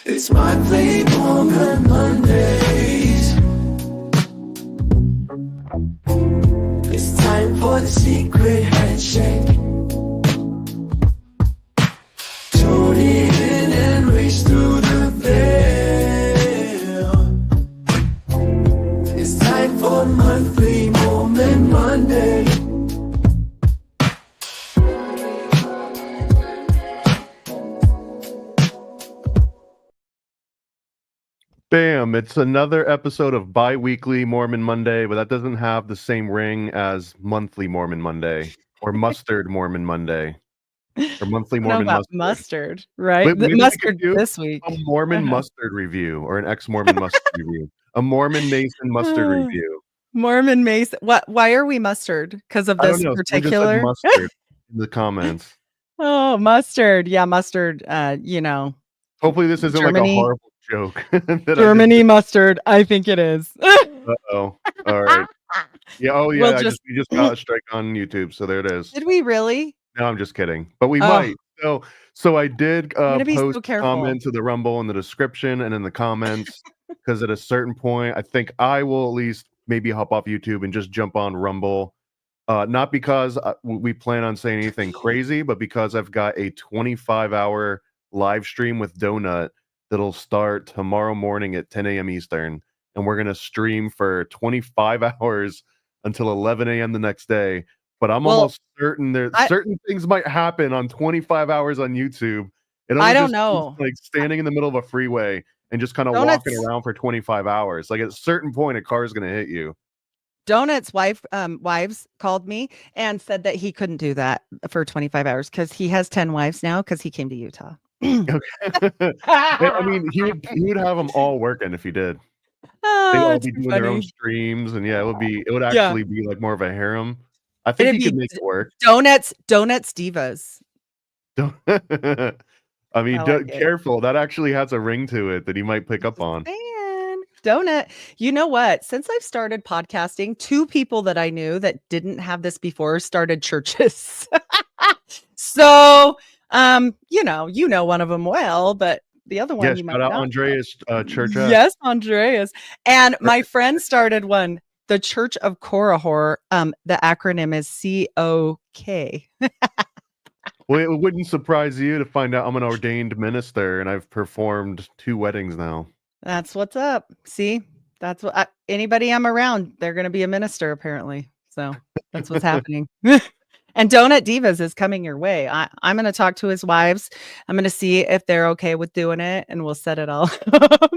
It's monthly Mormon Mondays. It's time for the secret handshake. Tune in and race through the veil. It's time for monthly Mormon Monday. Bam! It's another episode of Bi-Weekly Mormon Monday, but that doesn't have the same ring as Monthly Mormon Monday or Mustard Mormon Monday or Monthly I don't know Mormon about Mustard. right? The Maybe we could mustard do this week. a Mormon mustard review or an ex-Mormon mustard review. A Mormon Mason mustard review. Mormon Mason. What? Why are we mustard? Because of I don't this know. Someone just said particular. mustard in the comments. Oh, mustard. Yeah, mustard. Hopefully this isn't like a Germany. horrible joke. that Germany mustard. I think it is. Uh-oh. All right. Yeah. Oh, yeah. We'll we just got a strike on YouTube, so there it is. Did we really? No, I'm just kidding. But we Oh. might. So I did I'm gonna be so post a careful. comment to the Rumble in the description and in the comments because at a certain point, I think I will at least maybe hop off YouTube and just jump on Rumble. Not because we plan on saying anything crazy, but because I've got a 25-hour live stream with Donut that'll start tomorrow morning at 10 a.m. Eastern. And we're going to stream for 25 hours until 11 a.m. the next day. But I'm almost certain certain things might happen on 25 hours on YouTube. I don't know. Like standing in the middle of a freeway and just kind of walking around for 25 hours. Like at a certain point, a car is going to hit you. Donut's wives called me and said that he couldn't do that for 25 hours because he has 10 wives now because he came to Utah. Okay. I mean, he would have them all working if he did. They'd all be doing their own streams, and it would actually be like more of a harem. I think he could make it work. Donuts divas. I mean, careful. That actually has a ring to it that he might pick up on. Donut. You know what? Since I've started podcasting, 2 people that I knew that didn't have this before started churches. So, you know one of them well, but the other one you might not. Shout out Andreas Church. Yes, Andreas. And my friend started one, the Church of Korahor. The acronym is COK. Well, it wouldn't surprise you to find out I'm an ordained minister and I've performed 2 weddings now. That's what's up. See, that's what anybody I'm around, they're going to be a minister apparently. So that's what's happening. And Donut Divas is coming your way. I'm going to talk to his wives. I'm going to see if they're okay with doing it, and we'll set it all up.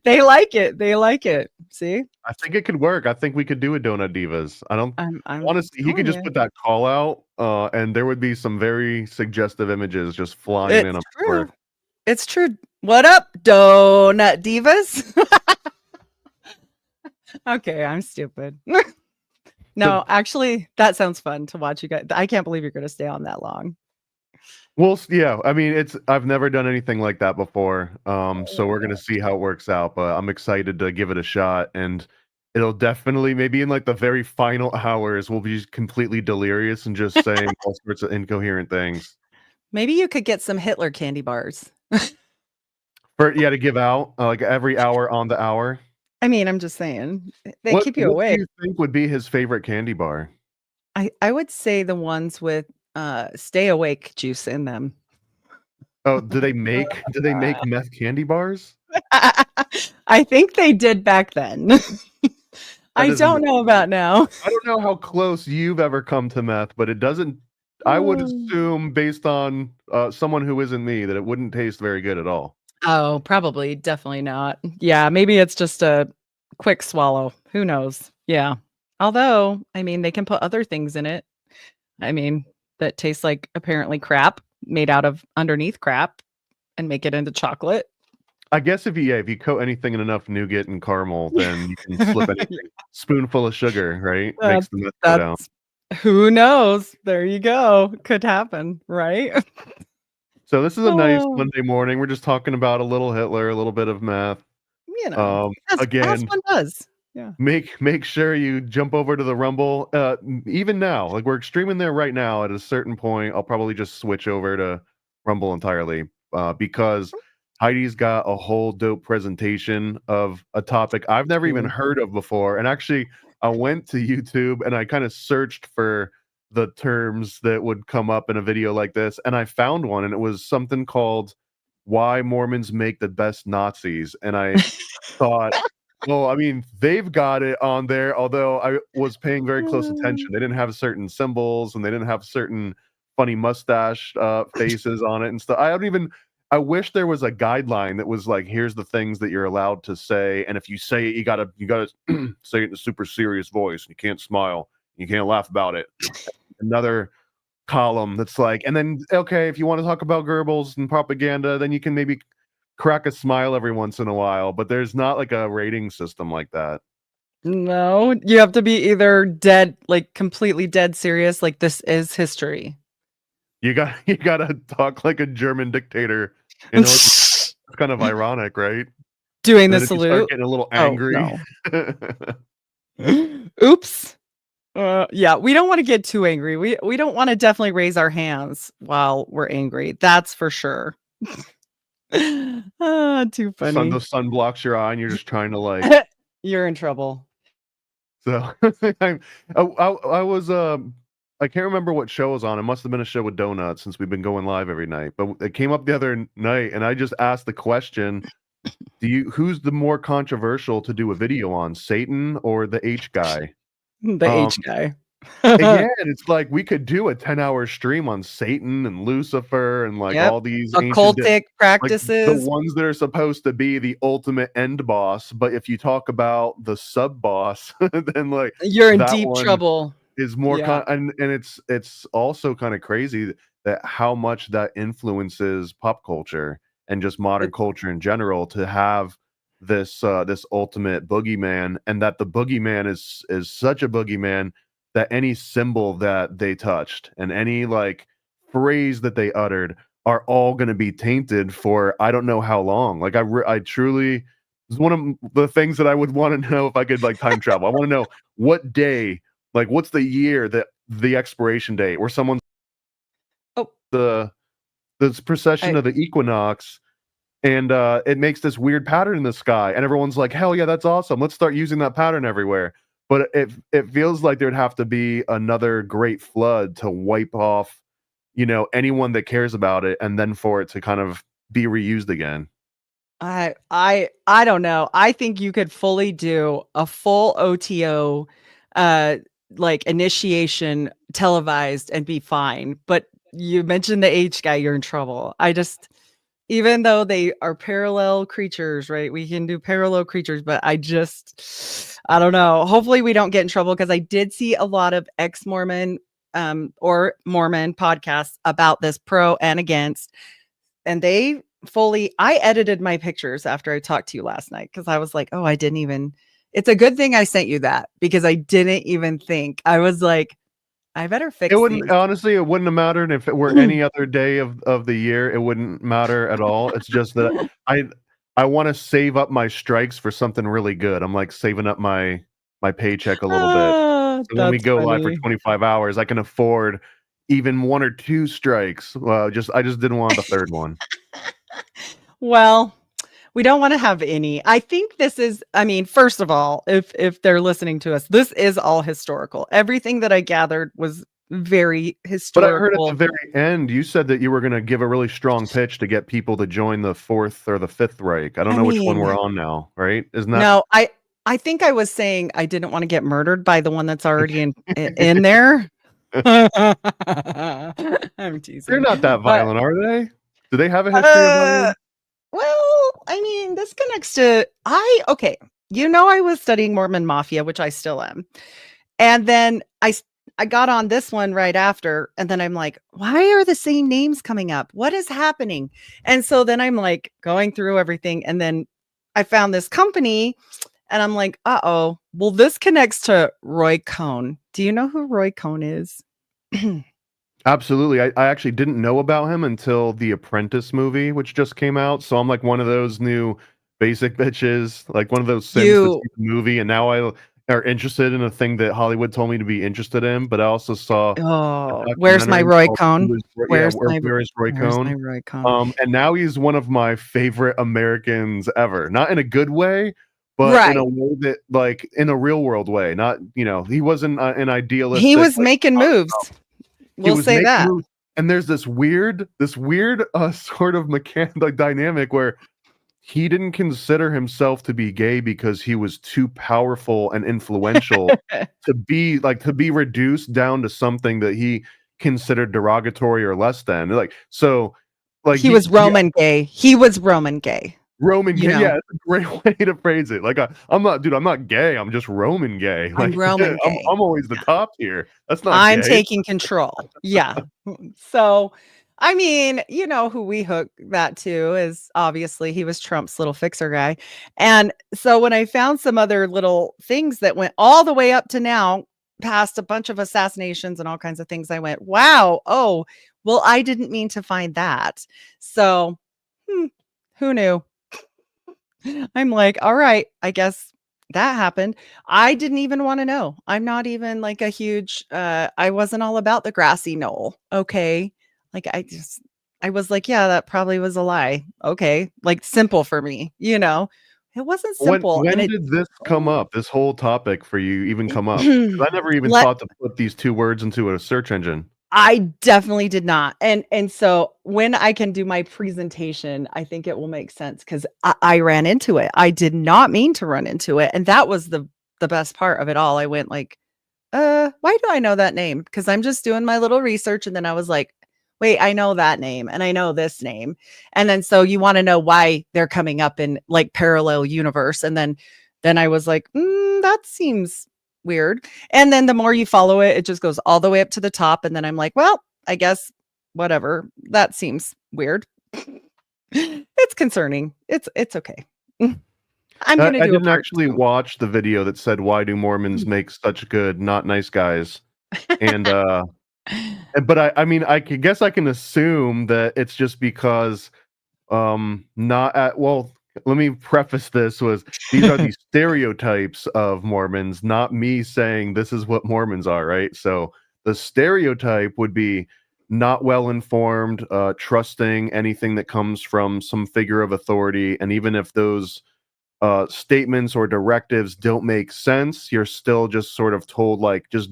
They like it. They like it. See? I think it could work. I think we could do a Donut Divas. Honestly, he could just put that call out, and there would be some very suggestive images just flying in. It's true. What up, Donut Divas? Okay, I'm stupid. No, actually, that sounds fun to watch you guys. I can't believe you're going to stay on that long. Well, yeah. I mean, I've never done anything like that before. So we're going to see how it works out, but I'm excited to give it a shot, and it'll definitely, maybe in like the very final hours, we'll be completely delirious and just saying all sorts of incoherent things. Maybe you could get some Hitler candy bars. To give out like every hour on the hour. I mean, I'm just saying they keep you awake. What do you think would be his favorite candy bar? I would say the ones with stay awake juice in them. Oh, do they make meth candy bars? I think they did back then. I don't know about now. I don't know how close you've ever come to meth, but it doesn't. I would assume, based on someone who isn't me, that it wouldn't taste very good at all. Oh, probably. Definitely not. Yeah, maybe it's just a quick swallow. Who knows? Yeah. Although, I mean, they can put other things in it. I mean, that tastes like apparently crap made out of underneath crap and make it into chocolate. I guess if you coat anything in enough nougat and caramel, then you can slip anything. Spoonful of sugar, right? Makes the meth go down. Who knows? There you go. Could happen, right? So this is a nice Monday morning. We're just talking about a little Hitler, a little bit of math. You know, as one does. Yeah. Make sure you jump over to the Rumble. Even now, like we're streaming there right now. At a certain point, I'll probably just switch over to Rumble entirely. because Heidi's got a whole dope presentation of a topic I've never even heard of before. And actually, I went to YouTube and I kind of searched for the terms that would come up in a video like this, and I found one, and it was something called "Why Mormons Make the Best Nazis." And I thought, well, I mean, they've got it on there, although I was paying very close attention. They didn't have certain symbols and they didn't have certain funny mustache faces on it and stuff. I wish there was a guideline that was like, here's the things that you're allowed to say, and if you say it, you gotta say it in a super serious voice. You can't smile, you can't laugh about it. Another column that's like, and then okay, if you want to talk about Goebbels and propaganda, then you can maybe crack a smile every once in a while, but there's not like a rating system like that. No, you have to be either dead, like completely dead serious, like this is history. You gotta talk like a German dictator. You know, it's kind of ironic, right? Doing And the then if you start salute. getting a little angry. No. Oops. Yeah, we don't want to get too angry. We don't want to definitely raise our hands while we're angry. That's for sure. Too funny. The sun blocks your eye, and you're just trying to like. You're in trouble. So I was I can't remember what show was on. It must have been a show with Donuts since we've been going live every night. But it came up the other night, and I just asked the question: who's the more controversial to do a video on, Satan or the H guy? The H guy. Yeah, and it's like we could do a 10-hour stream on Satan and Lucifer and like all these occultic practices, like the ones that are supposed to be the ultimate end boss. But if you talk about the sub boss, then like you're in deep trouble. Is more and it's also kind of crazy that how much that influences pop culture and just modern culture in general to have this this ultimate boogeyman, and that the boogeyman is such a boogeyman that any symbol that they touched and any like phrase that they uttered are all going to be tainted for I don't know how long. Like I truly, it's one of the things that I would want to know if I could like time travel. I want to know what day, like what's the year that the expiration date where someone's the procession of the equinox, and it makes this weird pattern in the sky, and everyone's like, hell yeah, that's awesome, let's start using that pattern everywhere. But it feels like there'd have to be another great flood to wipe off, you know, anyone that cares about it, and then for it to kind of be reused again. I don't know. I think you could fully do a full OTO like initiation televised and be fine. But you mentioned the H guy, you're in trouble. Even though they are parallel creatures, right? We can do parallel creatures, but I don't know. Hopefully we don't get in trouble, because I did see a lot of ex-Mormon or Mormon podcasts about this pro and against, and I edited my pictures after I talked to you last night, because I was like, oh, it's a good thing I sent you that, because I didn't even think. I was like, I better fix it. Honestly, it wouldn't have mattered if it were any other day of the year. It wouldn't matter at all. It's just that I want to save up my strikes for something really good. I'm like saving up my paycheck a little bit. So when we go live for 25 hours, I can afford even 1 or 2 strikes. Well, I just didn't want the third one. Well, we don't want to have any. I think this is, I mean, first of all, if they're listening to us, this is all historical. Everything that I gathered was very historical. But I heard at the very end, you said that you were going to give a really strong pitch to get people to join the 4th or the 5th Reich. I don't know which one we're on now, right? Isn't that? No, I think I was saying I didn't want to get murdered by the one that's already in there. I'm teasing. They're not that violent, are they? Do they have a history of violence? Well, I mean, this connects to okay. You know, I was studying Mormon Mafia, which I still am. And then I got on this one right after, and then I'm like, why are the same names coming up? What is happening? And so then I'm like going through everything, and then I found this company, and I'm like, well, this connects to Roy Cohn. Do you know who Roy Cohn is? Absolutely. I actually didn't know about him until the Apprentice movie, which just came out. So I'm like one of those new basic bitches, like one of those Sims that see the movie, and now or interested in a thing that Hollywood told me to be interested in, but I also saw a Oh, where's my documentary Roy called Cohn? Where is Roy Where's my Cohn? Roy Cohn? And now he's one of my favorite Americans ever. Not in a good way, but in Right. a way that, like, in a real world way. Not, he wasn't an idealistic. He was like, making moves. he We'll was say making that. moves, and there's this weird sort of like dynamic where he didn't consider himself to be gay because he was too powerful and influential to be reduced down to something that he considered derogatory or less than. Like He was Roman gay. He was Roman gay. Roman You gay. know. Yeah, it's a great way to phrase it. Like, I'm not gay. I'm just Roman gay. I'm Like, Roman gay. I'm always the top here. That's not I'm gay. taking control. Yeah. So, I mean, you know who we hook that to is obviously he was Trump's little fixer guy. And so when I found some other little things that went all the way up to now, past a bunch of assassinations and all kinds of things, I went, wow, oh, well, I didn't mean to find that. So, who knew? I'm like, all right, I guess that happened. I didn't even want to know. I'm not even like a huge I wasn't all about the grassy knoll. Okay. Like I was like, yeah, that probably was a lie. Okay. Like simple for me, you know. It wasn't simple and When it did this come up? This whole topic for you even come up? 'Cause I never even let thought to put these two words into a search engine. I definitely did not. And so when I can do my presentation, I think it will make sense because I ran into it. I did not mean to run into it. And that was the best part of it all. I went like, why do I know that name? Because I'm just doing my little research. And then I was like, wait, I know that name and I know this name. And then so you want to know why they're coming up in like parallel universe. And then I was like, that seems weird. And then the more you follow it, it just goes all the way up to the top. And then I'm like, well, I guess whatever. That seems weird. It's concerning. It's okay. I'm I gonna do a didn't part actually 2. watch the video that said, "Why do Mormons make such good, not nice guys?" And but I mean, guess I can assume that it's just because not at well. Let me preface this was these are the stereotypes of Mormons, not me saying this is what Mormons are, right? So the stereotype would be not well informed, trusting anything that comes from some figure of authority, and even if those statements or directives don't make sense, you're still just sort of told like just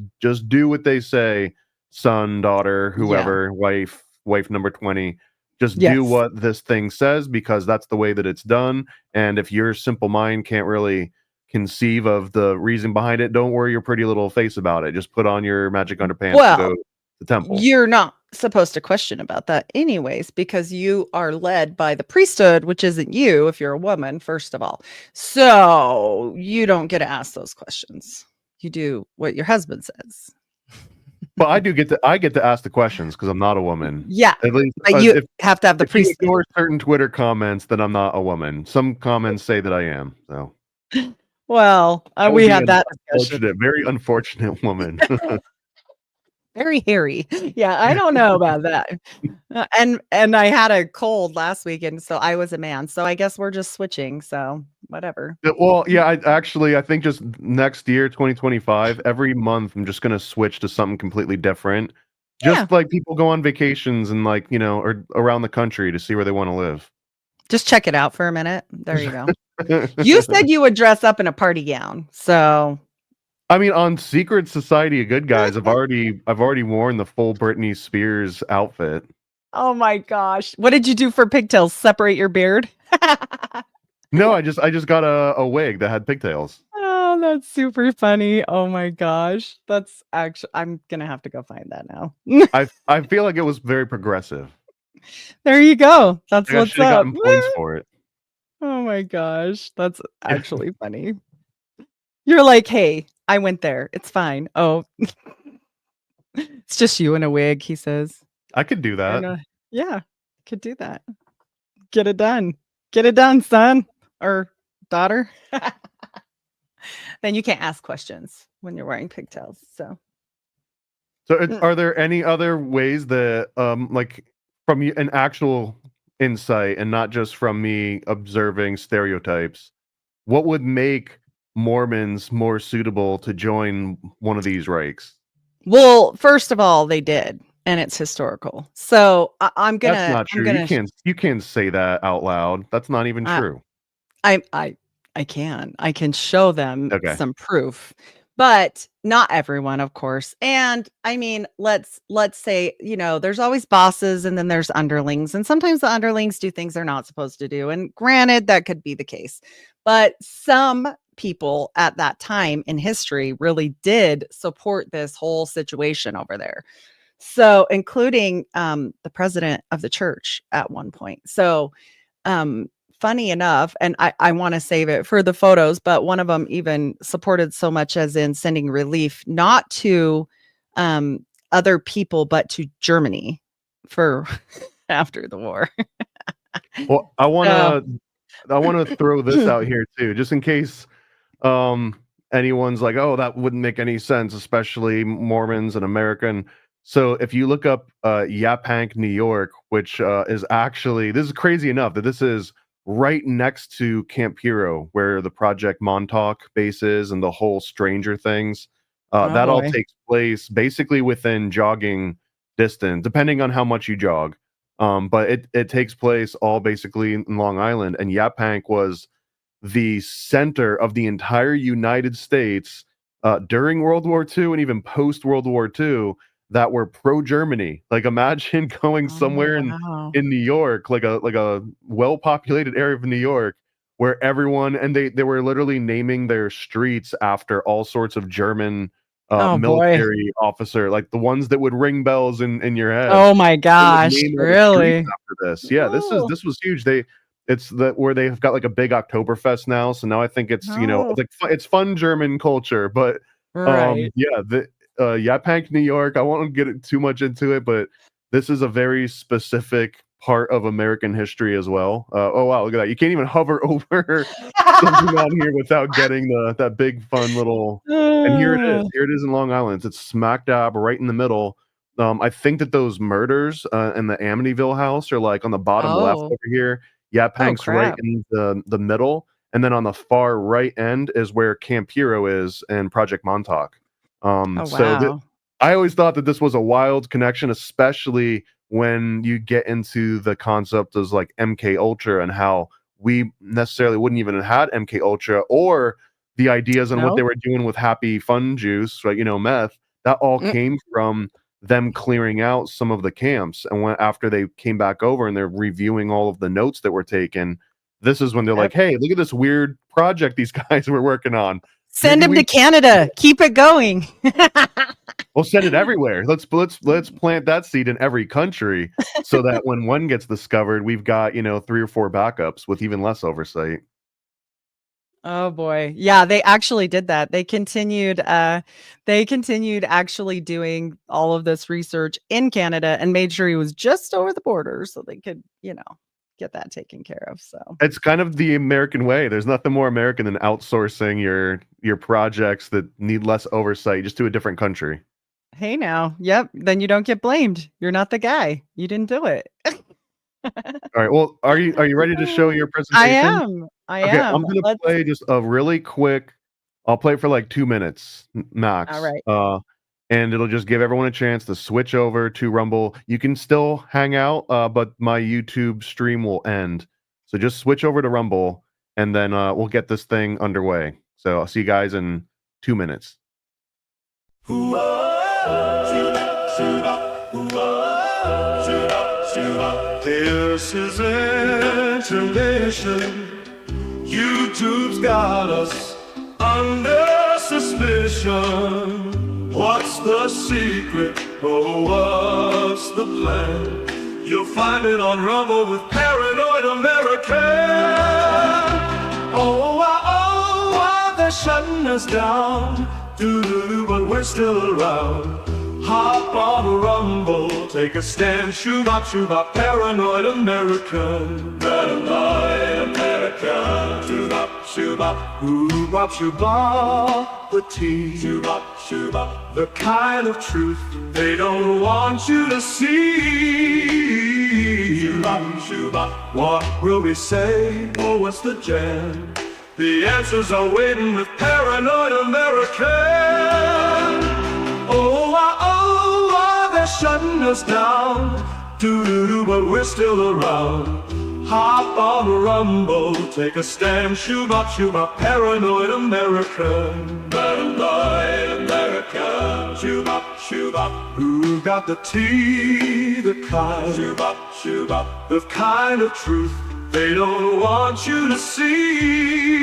do what they say, son, daughter, Yeah. whoever, wife number 20. Just do Yes. what this thing says because that's the way that it's done. And if your simple mind can't really conceive of the reason behind it, don't worry your pretty little face about it. Just put on your magic underpants and go Well, to the temple. you're not supposed to question about that anyways, because you are led by the priesthood, which isn't you if you're a woman, first of all. So you don't get to ask those questions. You do what your husband says. But I get to ask the questions because I'm not a woman. Yeah, At least but you if have to have the if you priesthood. ignore certain Twitter comments, then I'm not a woman. Some comments say that I am. So Well, that would we be had an that discussion. very unfortunate woman. Very hairy. Yeah, I don't know about that. And I had a cold last weekend, so I was a man. So I guess we're just switching. So whatever. Well, yeah, I think just next year, 2025, every month I'm just gonna switch to something completely different. Yeah. Just like people go on vacations and like, or around the country to see where they want to live. Just check it out for a minute. There you go. You said you would dress up in a party gown. So I mean, on Secret Society of Good Guys, I've already worn the full Britney Spears outfit. oh my gosh. What did you do for pigtails? Separate your beard? No, I just got a wig that had pigtails. Oh, that's super funny. Oh my gosh. That's actually I'm gonna have to go find that now. I feel like it was very progressive. There you go. That's Like I what's should have up. gotten points for it. Oh my gosh. That's actually funny. You're like, hey, I went there. It's fine. Oh, it's just you in a wig, he says. I could do that. Yeah, could do that. Get it done. Get it done, son or daughter. Then you can't ask questions when you're wearing pigtails. So So, are there any other ways that, like, from an actual insight and not just from me observing stereotypes, what would make Mormons more suitable to join one of these Reichs? Well, first of all, they did, and it's historical. So I'm That's gonna, not I'm true. gonna, You can't say that out loud. That's not even I, true. I can show them Okay. some proof, but not everyone, of course. And I mean, let's say, there's always bosses and then there's underlings, and sometimes the underlings do things they're not supposed to do. And granted, that could be the case, but some people at that time in history really did support this whole situation over there. So, including the president of the church at one point. So, um, funny enough, and I want to save it for the photos, but one of them even supported so much as in sending relief, not to other people, but to Germany for after the war. Well, I So, wanna throw this out here too, just in case um anyone's like, oh, that wouldn't make any sense, especially Mormons and American. So if you look up Yaphank, New York, which is actually, this is crazy enough that this is right next to Camp Hero, where the Project Montauk base is and the whole Stranger Things. oh That all boy. takes place basically within jogging distance, depending on how much you jog. But it takes place all basically in Long Island, and Yaphank was the center of the entire United States during World War II and even post World War II that were pro Germany. Like imagine going Oh, somewhere wow. in New York, like a well populated area of New York, where everyone, and they were literally naming their streets after all sorts of German Oh boy. military officer, like the ones that would ring bells in your head. Oh my They would gosh. name all the streets Really? after this. Yeah, Oh, this was huge. It's that where they've got like a big Oktoberfest now. So now I think it's, no. it's like it's fun German culture. But Right. yeah, the Yaphank, New York. I won't get too much into it, but this is a very specific part of American history as well. Oh wow, look at that! You can't even hover over something on here without getting that big fun little. And here it is. Uh, Here it is in Long Island. It's smack dab right in the middle. I think that those murders in the Amityville house are like on the bottom left oh. over here. Oh, Yaphank's right crap. in the middle, and then on the far right end is where Camp Hero is and Project Montauk. Oh, So wow. I always thought that this was a wild connection, especially when you get into the concept of like MK Ultra and how we necessarily wouldn't even have had MK Ultra, or the ideas on what they No? were doing with Happy Fun Juice, right? Meth. That all Mm, came from them clearing out some of the camps. And when after they came back over and they're reviewing all of the notes that were taken, this is when they're yep. like, "Hey, look at this weird project these guys were working on. Send Maybe him to we Canada. Keep it going. We'll send it everywhere. Let's plant that seed in every country so that when one gets discovered, we've got, 3 or 4 backups with even less oversight." Oh, boy. Yeah, they actually did that. They continued actually doing all of this research in Canada and made sure he was just over the border so they could, get that taken care of, so It's kind of the American way. There's nothing more American than outsourcing your projects that need less oversight just to a different country. hey, now. Yep, then you don't get blamed. You're not the guy. You didn't do it. All right. Well, are you ready to show your I presentation? am. I Okay, am. I'm gonna Let's play just a really quick. I'll play it for like 2 minutes all max. right. And it'll just give everyone a chance to switch over to Rumble. You can still hang out, but my YouTube stream will end. So just switch over to Rumble, and then we'll get this thing underway. So I'll see you guys in 2 minutes. This is intermission. YouTube's got us under suspicion. What's the secret? Oh, what's the plan? You'll find it on Rumble with Paranoid American. Oh, why they're shutting us down. Doo-doo-doo, but we're still around. Hop on Rumble, take a stand, shoot up, Paranoid American. Paranoid American. Shoot up, the tea. Shoot up, the kind of truth they don't want you to see. Shoot up, what will we say? Oh, what's the jam? The answers are waiting with paranoid American. They're shutting us down. Doo-doo-doo, but we're still around. Hop on a rumble, take a stand. Shoot-bop, paranoid American. Paranoid American. Shoot-bop. Who got the tea, the kind? Shoot-bop. The kind of truth they don't want you to see.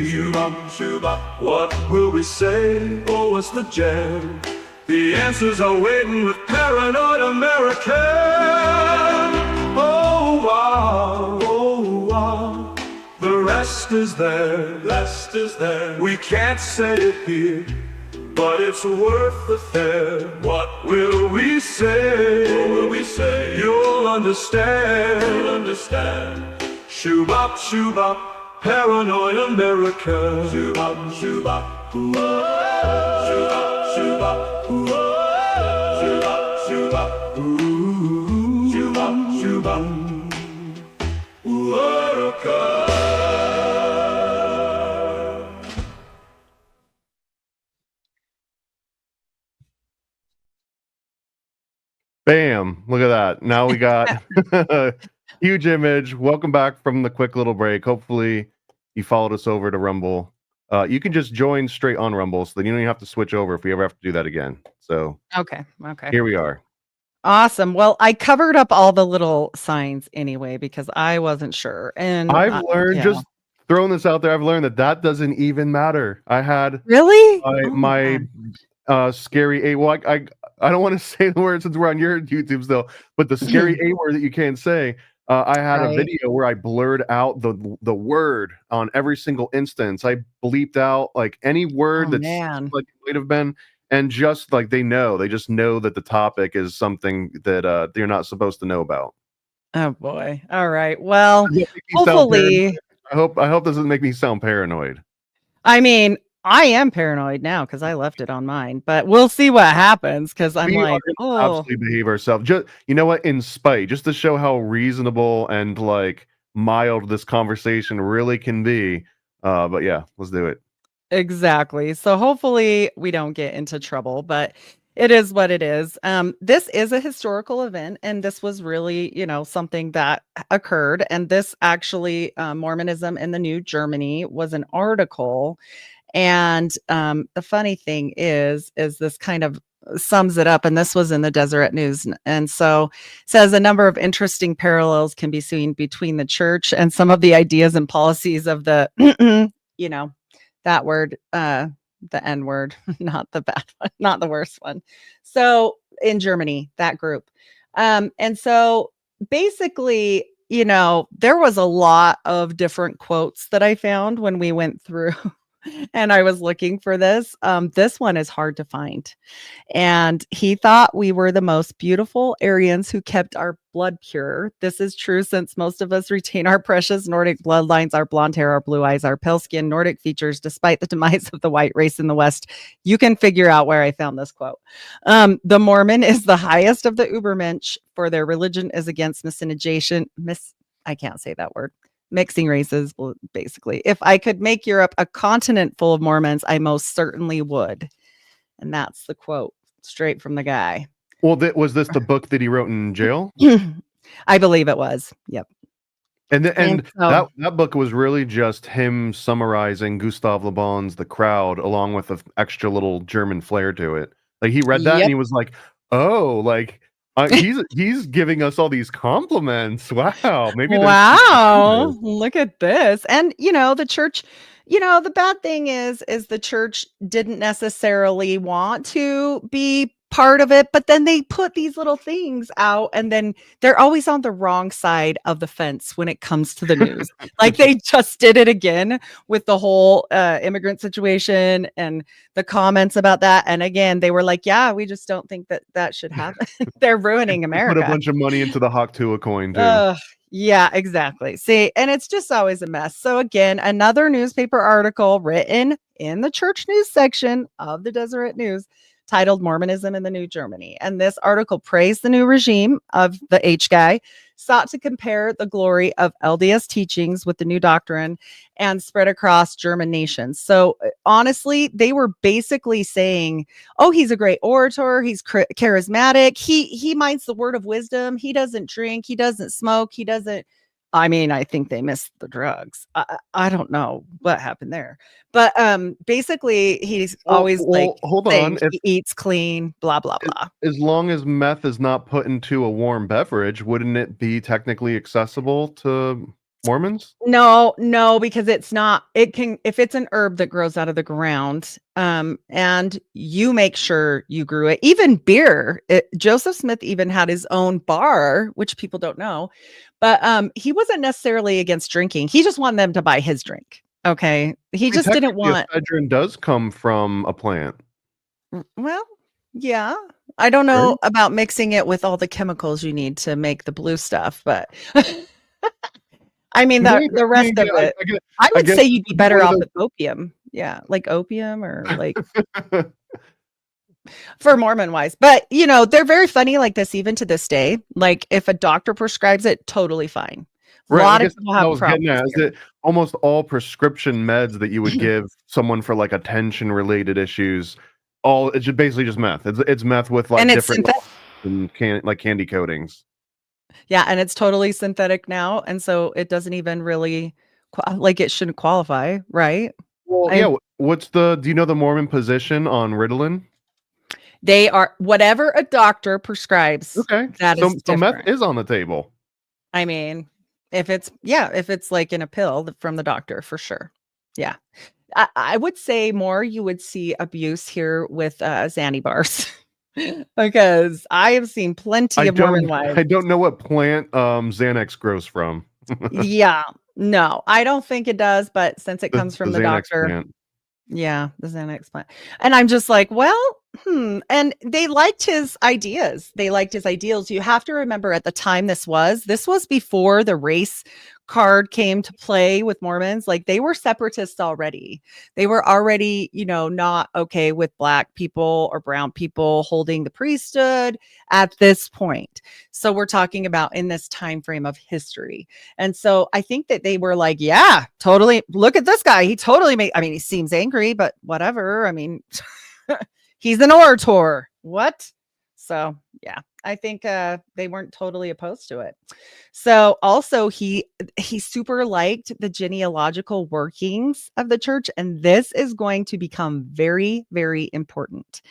Shoot-bop. What will we say? Oh, what's the jam? The answers are waiting with paranoid American. Oh wow, the rest is there, we can't say it here, but it's worth the fare. What will we say? You'll understand. Shoot-bop, paranoid American. Shoot-bop. Shoot-bop. Bam! Look at that. Now we got a huge image. Welcome back from the quick little break. Hopefully you followed us over to Rumble. You can just join straight on Rumble, so then you don't even have to switch over if we ever have to do that again. So Okay. here we are. Awesome. Well, I covered up all the little signs anyway because I wasn't sure. And I've learned, just throwing this out there, I've learned that doesn't even matter. I had really my scary A. Well, I don't want to say the word since we're on your YouTube still, but the scary A word that you can't say. I had a video where I blurred out the word on every single instance. I bleeped out like any word like it might have been, and just like they just know that the topic is something that they're not supposed to know about. Oh boy! All right. Well, hopefully, I hope doesn't make me sound paranoid. I mean, I am paranoid now because I left it on mine, but we'll see what happens because I'm absolutely behave ourselves. Just in spite, just to show how reasonable and like mild this conversation really can be. But yeah, let's do it. Exactly. So hopefully we don't get into trouble, but it is what it is. This is a historical event, and this was really, something that occurred. And this actually, Mormonism in the New Germany was an article. And the funny thing is this kind of sums it up. And this was in the Deseret News. And so says a number of interesting parallels can be seen between the church and some of the ideas and policies of the, that word, the N word, not the bad one, not the worst one. So in Germany, that group. And so basically, there was a lot of different quotes that I found when we went through and I was looking for this. This one is hard to find. And he thought we were the most beautiful Aryans who kept our blood pure. This is true since most of us retain our precious Nordic bloodlines, our blonde hair, our blue eyes, our pale skin, Nordic features, despite the demise of the white race in the West. You can figure out where I found this quote. The Mormon is the highest of the Ubermensch, for their religion is against miscegenation. I can't say that word. Mixing races, well, basically. If I could make Europe a continent full of Mormons, I most certainly would. And that's the quote straight from the guy. Well, was this the book that he wrote in jail? I believe it was. Yep. And that book was really just him summarizing Gustav Le Bon's The Crowd, along with an extra little German flair to it. Like he read that and he was like, "Oh, like he's giving us all these compliments. Wow, look at this." And the church, the bad thing is the church didn't necessarily want to be part of it, but then they put these little things out, and then they're always on the wrong side of the fence when it comes to the news. Like they just did it again with the whole immigrant situation and the comments about that. And again, they were like, "Yeah, we just don't think that should happen." They're ruining America. Put a bunch of money into the Haktua coin too. Yeah, exactly. See, and it's just always a mess. So again, another newspaper article written in the church news section of the Deseret News titled Mormonism in the New Germany. And this article praised the new regime of the H guy, sought to compare the glory of LDS teachings with the new doctrine and spread across German nations. So honestly, they were basically saying, oh, he's a great orator. He's charismatic. He minds the word of wisdom. He doesn't drink. He doesn't smoke. He doesn't. I mean, I think they missed the drugs. I don't know what happened there. But basically, he's always like, hold on. he eats clean, blah, blah, blah. As long as meth is not put into a warm beverage, wouldn't it be technically accessible to Mormons? No, because it's not. It can, if it's an herb that grows out of the ground, and you make sure you grew it. Even beer. Joseph Smith even had his own bar, which people don't know. But he wasn't necessarily against drinking. He just wanted them to buy his drink. Okay. He just didn't want. Ephedrine does come from a plant. Well, yeah. I don't know about mixing it with all the chemicals you need to make the blue stuff, but I mean, the rest of it, I would say you'd be better off with opium. Yeah. Like opium or like for Mormon wise, but you know, they're very funny like this, even to this day. Like if a doctor prescribes it, totally fine. A lot of people have problems. Is it almost all prescription meds that you would give someone for like attention related issues? It's just basically just meth. It's meth with like different and candy coatings. Yeah, and it's totally synthetic now, and so it doesn't even really like it shouldn't qualify, right? Well, do you know the Mormon position on Ritalin? They are whatever a doctor prescribes. Okay. So meth is on the table. I mean, if it's like in a pill from the doctor, for sure. Yeah. I would say more you would see abuse here with Xanny bars. Because I have seen plenty of Mormon wives. I don't know what plant Xanax grows from. Yeah. No, I don't think it does, but since it comes from the doctor. Plant. Yeah, the Xanax plant. And I'm just like, well, and they liked his ideas. They liked his ideals. You have to remember at the time this was before the race card came to play with Mormons. Like they were separatists already. They were already, not okay with black people or brown people holding the priesthood at this point. So we're talking about in this time frame of history. And so I think that they were like, yeah, totally. Look at this guy. He totally he seems angry, but whatever. I mean, he's an orator. What? So yeah, I think they weren't totally opposed to it. So also he super liked the genealogical workings of the church, and this is going to become very, very important.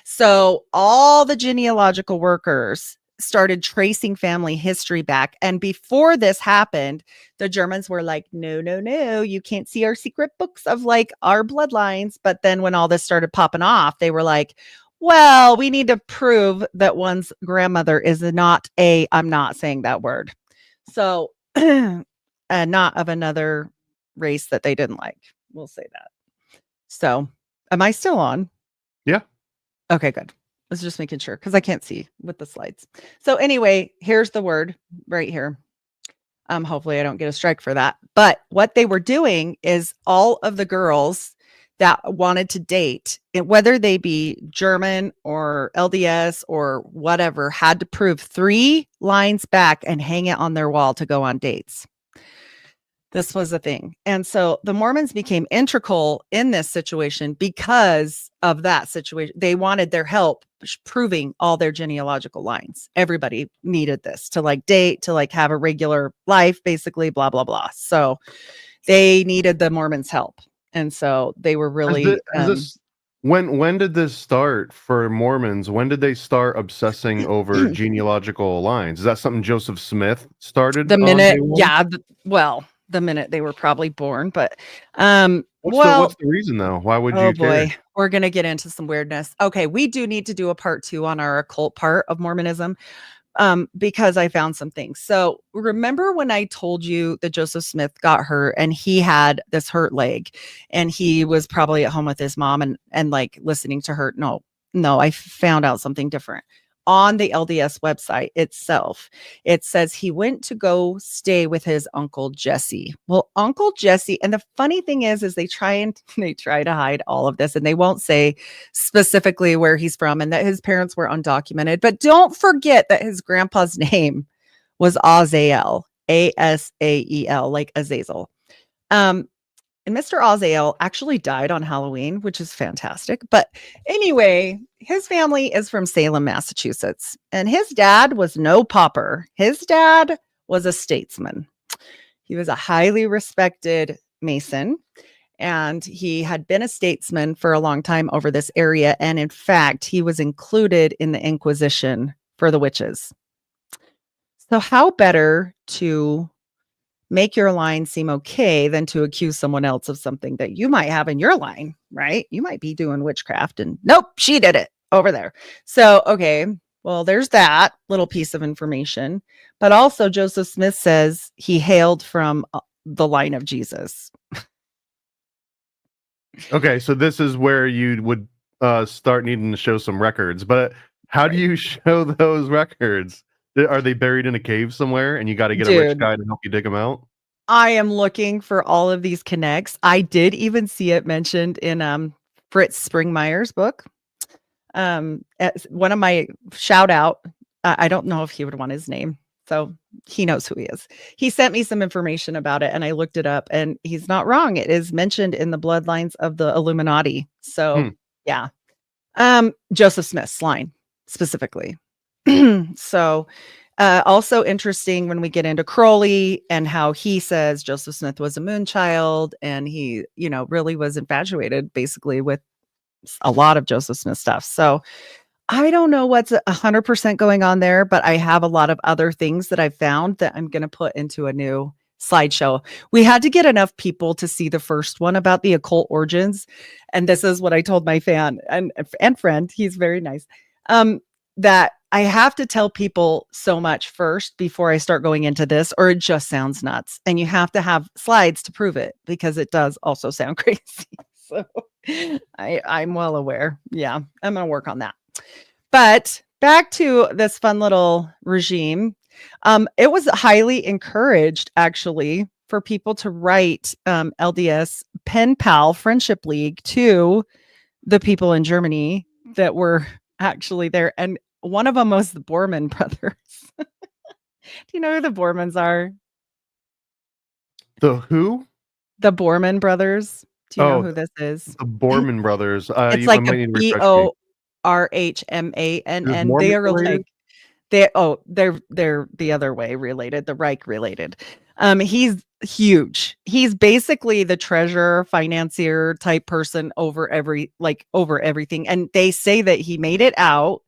So all the genealogical workers started tracing family history back, and before this happened, the Germans were like, no, you can't see our secret books of like our bloodlines. But then when all this started popping off, they were like, well, we need to prove that one's grandmother is I'm not saying that word. So, not of another race that they didn't like. We'll say that. So, am I still on? Yeah. Okay, good. I was just making sure because I can't see with the slides. So anyway, here's the word right here. Hopefully I don't get a strike for that. But what they were doing is all of the girls that wanted to date, whether they be German or LDS or whatever, had to prove 3 lines back and hang it on their wall to go on dates. This was a thing. And so the Mormons became integral in this situation because of that situation. They wanted their help proving all their genealogical lines. Everybody needed this to like date, to like have a regular life, basically, blah, blah, blah. So they needed the Mormons' help. And so they were really when did this start for Mormons? When did they start obsessing over genealogical lines? Is that something Joseph Smith started? The minute, the minute they were probably born. But what's the reason though? Why would you care? Boy, we're gonna get into some weirdness. Okay, we do need to do a part 2 on our occult part of Mormonism. Because I found some things. So remember when I told you that Joseph Smith got hurt and he had this hurt leg and he was probably at home with his mom and like listening to her? No, I found out something different. on the LDS website itself, it says he went to go stay with his uncle Jesse. Well, Uncle Jesse, and the funny thing is they try to hide all of this, and they won't say specifically where he's from and that his parents were undocumented. But don't forget that his grandpa's name was Azael, Asael, like Azazel. And Mr. Azael actually died on Halloween, which is fantastic. But anyway, his family is from Salem, Massachusetts. And his dad was no pauper. His dad was a statesman. He was a highly respected Mason. And he had been a statesman for a long time over this area. And in fact, he was included in the Inquisition for the witches. So how better to make your line seem okay than to accuse someone else of something that you might have in your line, right? You might be doing witchcraft and nope, she did it over there. So, okay, well, there's that little piece of information. But also Joseph Smith says he hailed from the line of Jesus. Okay, so this is where you would start needing to show some records. But how do you show those records? Are they buried in a cave somewhere and you got to get a rich guy to help you dig them out? I am looking for all of these connects. I did even see it mentioned in Fritz Springmeier's book. As one of my shout out, I don't know if he would want his name, so he knows who he is. He sent me some information about it and I looked it up and he's not wrong. It is mentioned in the bloodlines of the Illuminati. So yeah. Joseph Smith's line specifically. So also interesting when we get into Crowley and how he says Joseph Smith was a moon child and he, really was infatuated basically with a lot of Joseph Smith stuff. So I don't know what's 100% going on there, but I have a lot of other things that I've found that I'm going to put into a new slideshow. We had to get enough people to see the first one about the occult origins. And this is what I told my fan and friend, he's very nice, that I have to tell people so much first before I start going into this, or it just sounds nuts. And you have to have slides to prove it because it does also sound crazy. So I'm well aware. Yeah, I'm going to work on that. But back to this fun little regime. It was highly encouraged, actually, for people to write LDS pen pal friendship league to the people in Germany that were actually there. And one of them was the Borman brothers. Do you know who the Bormans are? The who? The Borman brothers. Do you know who this is? The Borman brothers. It's like a Borhmann. They are like they're the other way related, the Reich related. He's huge. He's basically the treasurer, financier type person over everything. And they say that he made it out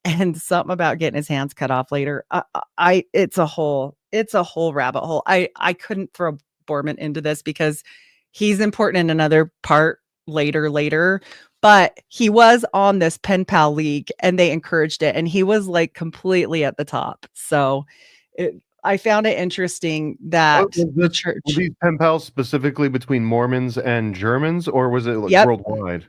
and something about getting his hands cut off later. It's a whole rabbit hole. I couldn't throw Borman into this because he's important in another part later, but he was on this pen pal league and they encouraged it and he was like completely at the top. So I found it interesting that the church. Were these pen pals specifically between Mormons and Germans, or was it worldwide?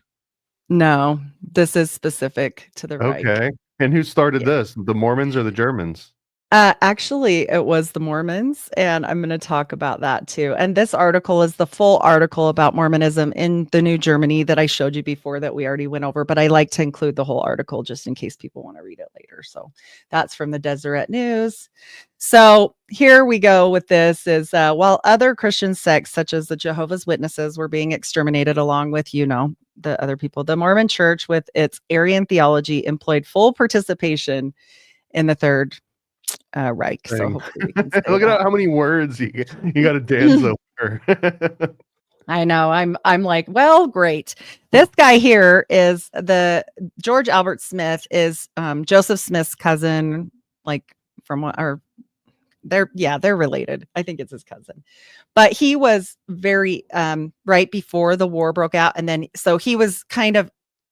No, this is specific to the Reich. Okay. And who started this? The Mormons or the Germans? Actually, it was the Mormons, and I'm going to talk about that too. And this article is the full article about Mormonism in the New Germany that I showed you before that we already went over, but I like to include the whole article just in case people want to read it later. So that's from the Deseret News. So here we go with this is while other Christian sects such as the Jehovah's Witnesses were being exterminated along with, the other people, the Mormon church with its Aryan theology employed full participation in the Third Reich. So hopefully we can look at how many words you got to dance over. I know. I'm like, well, great. This guy here is the George Albert Smith is Joseph Smith's cousin, like from what or they're related. I think it's his cousin. But he was very right before the war broke out. And then so he was kind of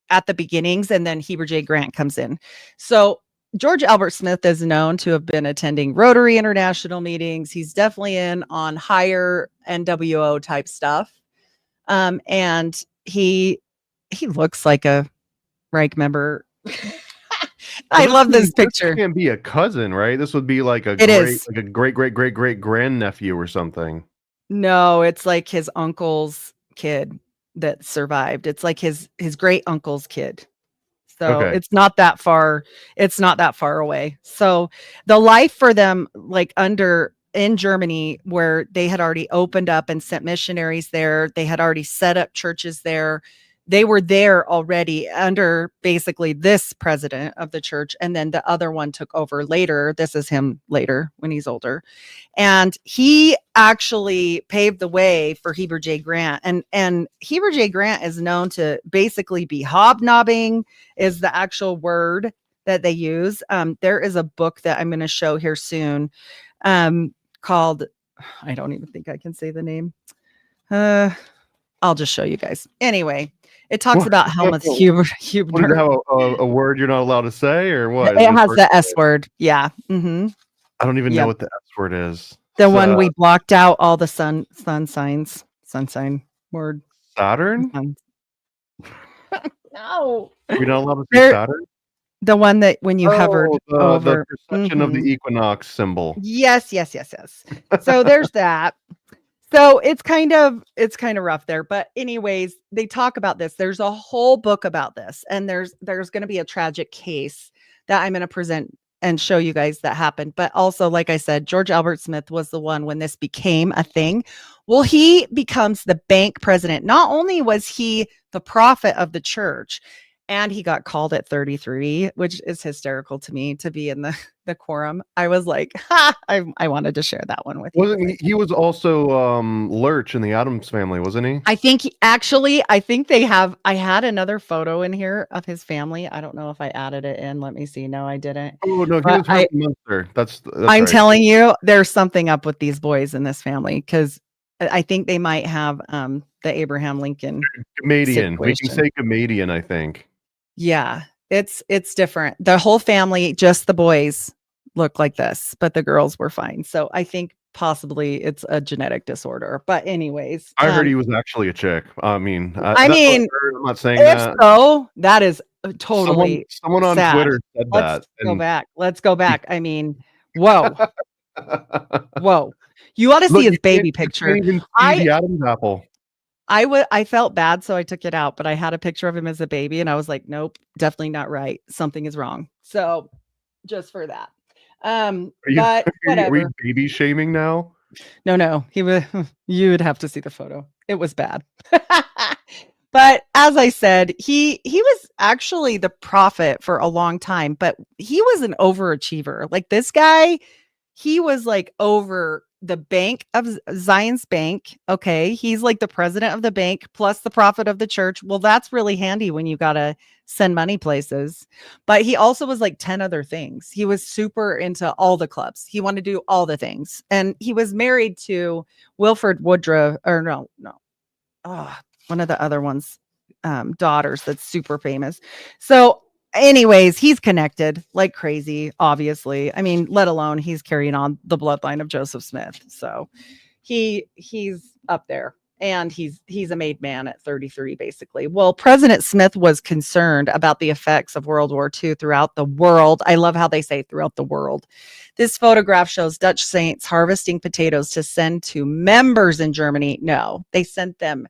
at the beginnings, and then Heber J. Grant comes in. So George Albert Smith is known to have been attending Rotary International meetings. He's definitely in on higher NWO type stuff. And he looks like a Reich member. I love this This picture. can't be a cousin, right? This would be like a It is. great grandnephew or something. No, it's like his uncle's kid that survived. It's like his great uncle's kid. So Okay. it's not that far. It's not that far away. So the life for them, like in Germany, where they had already opened up and sent missionaries there, they had already set up churches there. They were there already under basically this president of the church. And then the other one took over later. This is him later when he's older. And he actually paved the way for Heber J. Grant. And Heber J. Grant is known to basically be hobnobbing, is the actual word that they use. There is a book that I'm going to show here soon called, I don't even think I can say the name. I'll just show you guys. Anyway, it talks about Helmuth Huber. What, does it have a word you're not allowed to say, or what? It has the S word. Yeah. Mm-hmm. I don't even know what the S word is. The one we blocked out all the sun sign word. Saturn? No. You're not allowed to say Saturn? The one that when you hovered over. The perception of the equinox symbol. Yes. So there's that. So it's kind of rough there. But anyways, they talk about this. There's a whole book about this. And there's going to be a tragic case that I'm going to present and show you guys that happened. But also, like I said, George Albert Smith was the one when this became a thing. Well, he becomes the bank president. Not only was he the prophet of the church, and he got called at 33, which is hysterical to me to be in the quorum. I was like, I wanted to share that one with you. Wasn't he was also Lurch in the Addams Family, wasn't he? I think I had another photo in here of his family. I don't know if I added it in. Let me see. No, I didn't. Oh no, he was from Munster. That's I'm right. telling you, there's something up with these boys in this family, because I think they might have the Abraham Lincoln Canadian. We situation. can say Canadian, I think. Yeah, it's different. The whole family, just the boys, look like this, but the girls were fine. So I think possibly it's a genetic disorder. But anyways, I heard he was actually a chick. I mean, I'm not saying if that. So, that is totally someone on sad. Twitter said Let's that. go back. Let's go back. I mean, whoa. You ought to see his baby picture. You can't even see the Adam's apple. I felt bad, so I took it out, but I had a picture of him as a baby, and I was like, nope, definitely not right. Something is wrong. So just for that. But whatever. Are we baby shaming now? No. You would have to see the photo. It was bad. But as I said, he was actually the prophet for a long time, but he was an overachiever. Like this guy, he was like over the bank of Zion's Bank. Okay. He's like the president of the bank plus the prophet of the church. Well, that's really handy when you got to send money places. But he also was like 10 other things. He was super into all the clubs. He wanted to do all the things. And he was married to Wilford Woodruff, or no. One of the other ones, daughters that's super famous. So anyways, he's connected like crazy, obviously. I mean, let alone he's carrying on the bloodline of Joseph Smith. So he's up there, and he's a made man at 33, basically. Well, President Smith was concerned about the effects of World War II throughout the world. I love how they say throughout the world. This photograph shows Dutch saints harvesting potatoes to send to members in Germany. No, they sent them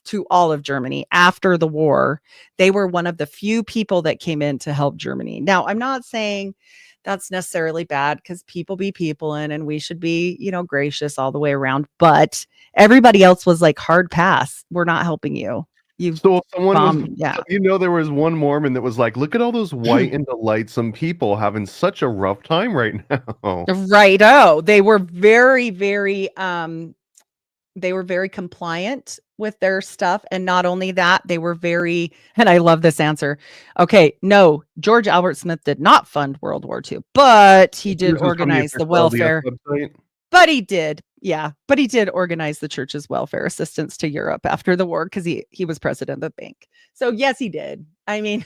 to all of Germany after the war. They were one of the few people that came in to help Germany. Now, I'm not saying that's necessarily bad, because people be people and we should be, gracious all the way around. But everybody else was like, hard pass. We're not helping you. There was one Mormon that was like, look at all those white and delightsome people having such a rough time right now. Right. Oh, they were very, very, they were very compliant with their stuff. And not only that, they were very, and I love this answer. Okay, no, George Albert Smith did not fund World War II, but he did organize the welfare. But he did. Yeah. But he did organize the church's welfare assistance to Europe after the war, because he was president of the bank. So yes, he did. I mean,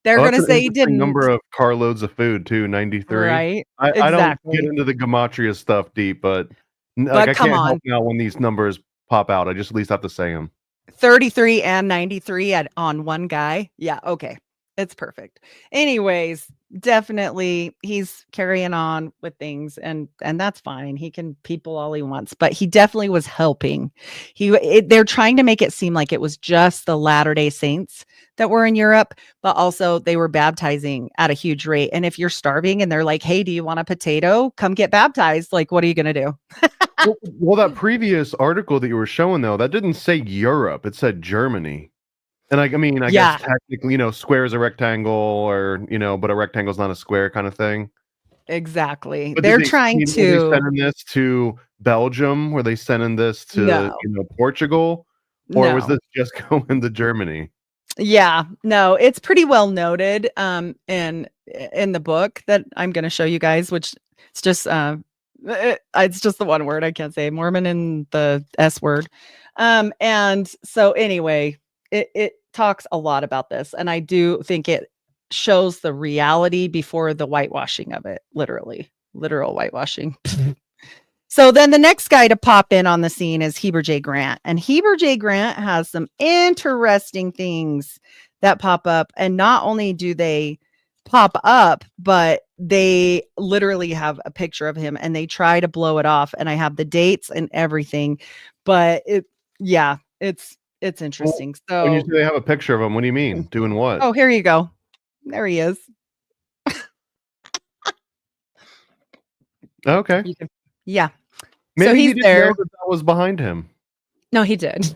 they're going to say he didn't. Number of carloads of food too, 93. Right. I don't get into the gematria stuff deep, but I can't help now when these numbers pop out. I just at least have to say them. 33 and 93 on one guy. Yeah. Okay. It's perfect. Anyways, definitely he's carrying on with things and that's fine. He can people all he wants, but he definitely was helping. They're trying to make it seem like it was just the Latter-day Saints that were in Europe, but also they were baptizing at a huge rate. And if you're starving and they're like, "Hey, do you want a potato? Come get baptized." Like, what are you going to do? Well, that previous article that you were showing though, that didn't say Europe, it said Germany. And I mean, I guess Yeah, technically, square is a rectangle, or but a rectangle's not a square kind of thing. exactly. But They're trying were they to sending this to Belgium? Were they sending this to no, Portugal, or was no. this just going to Germany? Yeah, no, it's pretty well noted in the book that I'm going to show you guys, which it's just it's just the one word I can't say, Mormon and the S word. And so anyway, it talks a lot about this, and I do think it shows the reality before the whitewashing of it, literal whitewashing. So then the next guy to pop in on the scene is Heber J. Grant. And Heber J. Grant has some interesting things that pop up. And not only do they pop up, but they literally have a picture of him and they try to blow it off. And I have the dates and everything. But it's Well, interesting. when you So say they have a picture of him, what do you mean? Doing what? oh, here you go. There he is. Okay. You can yeah. So Maybe he he's didn't know there. that was behind him. No, he did.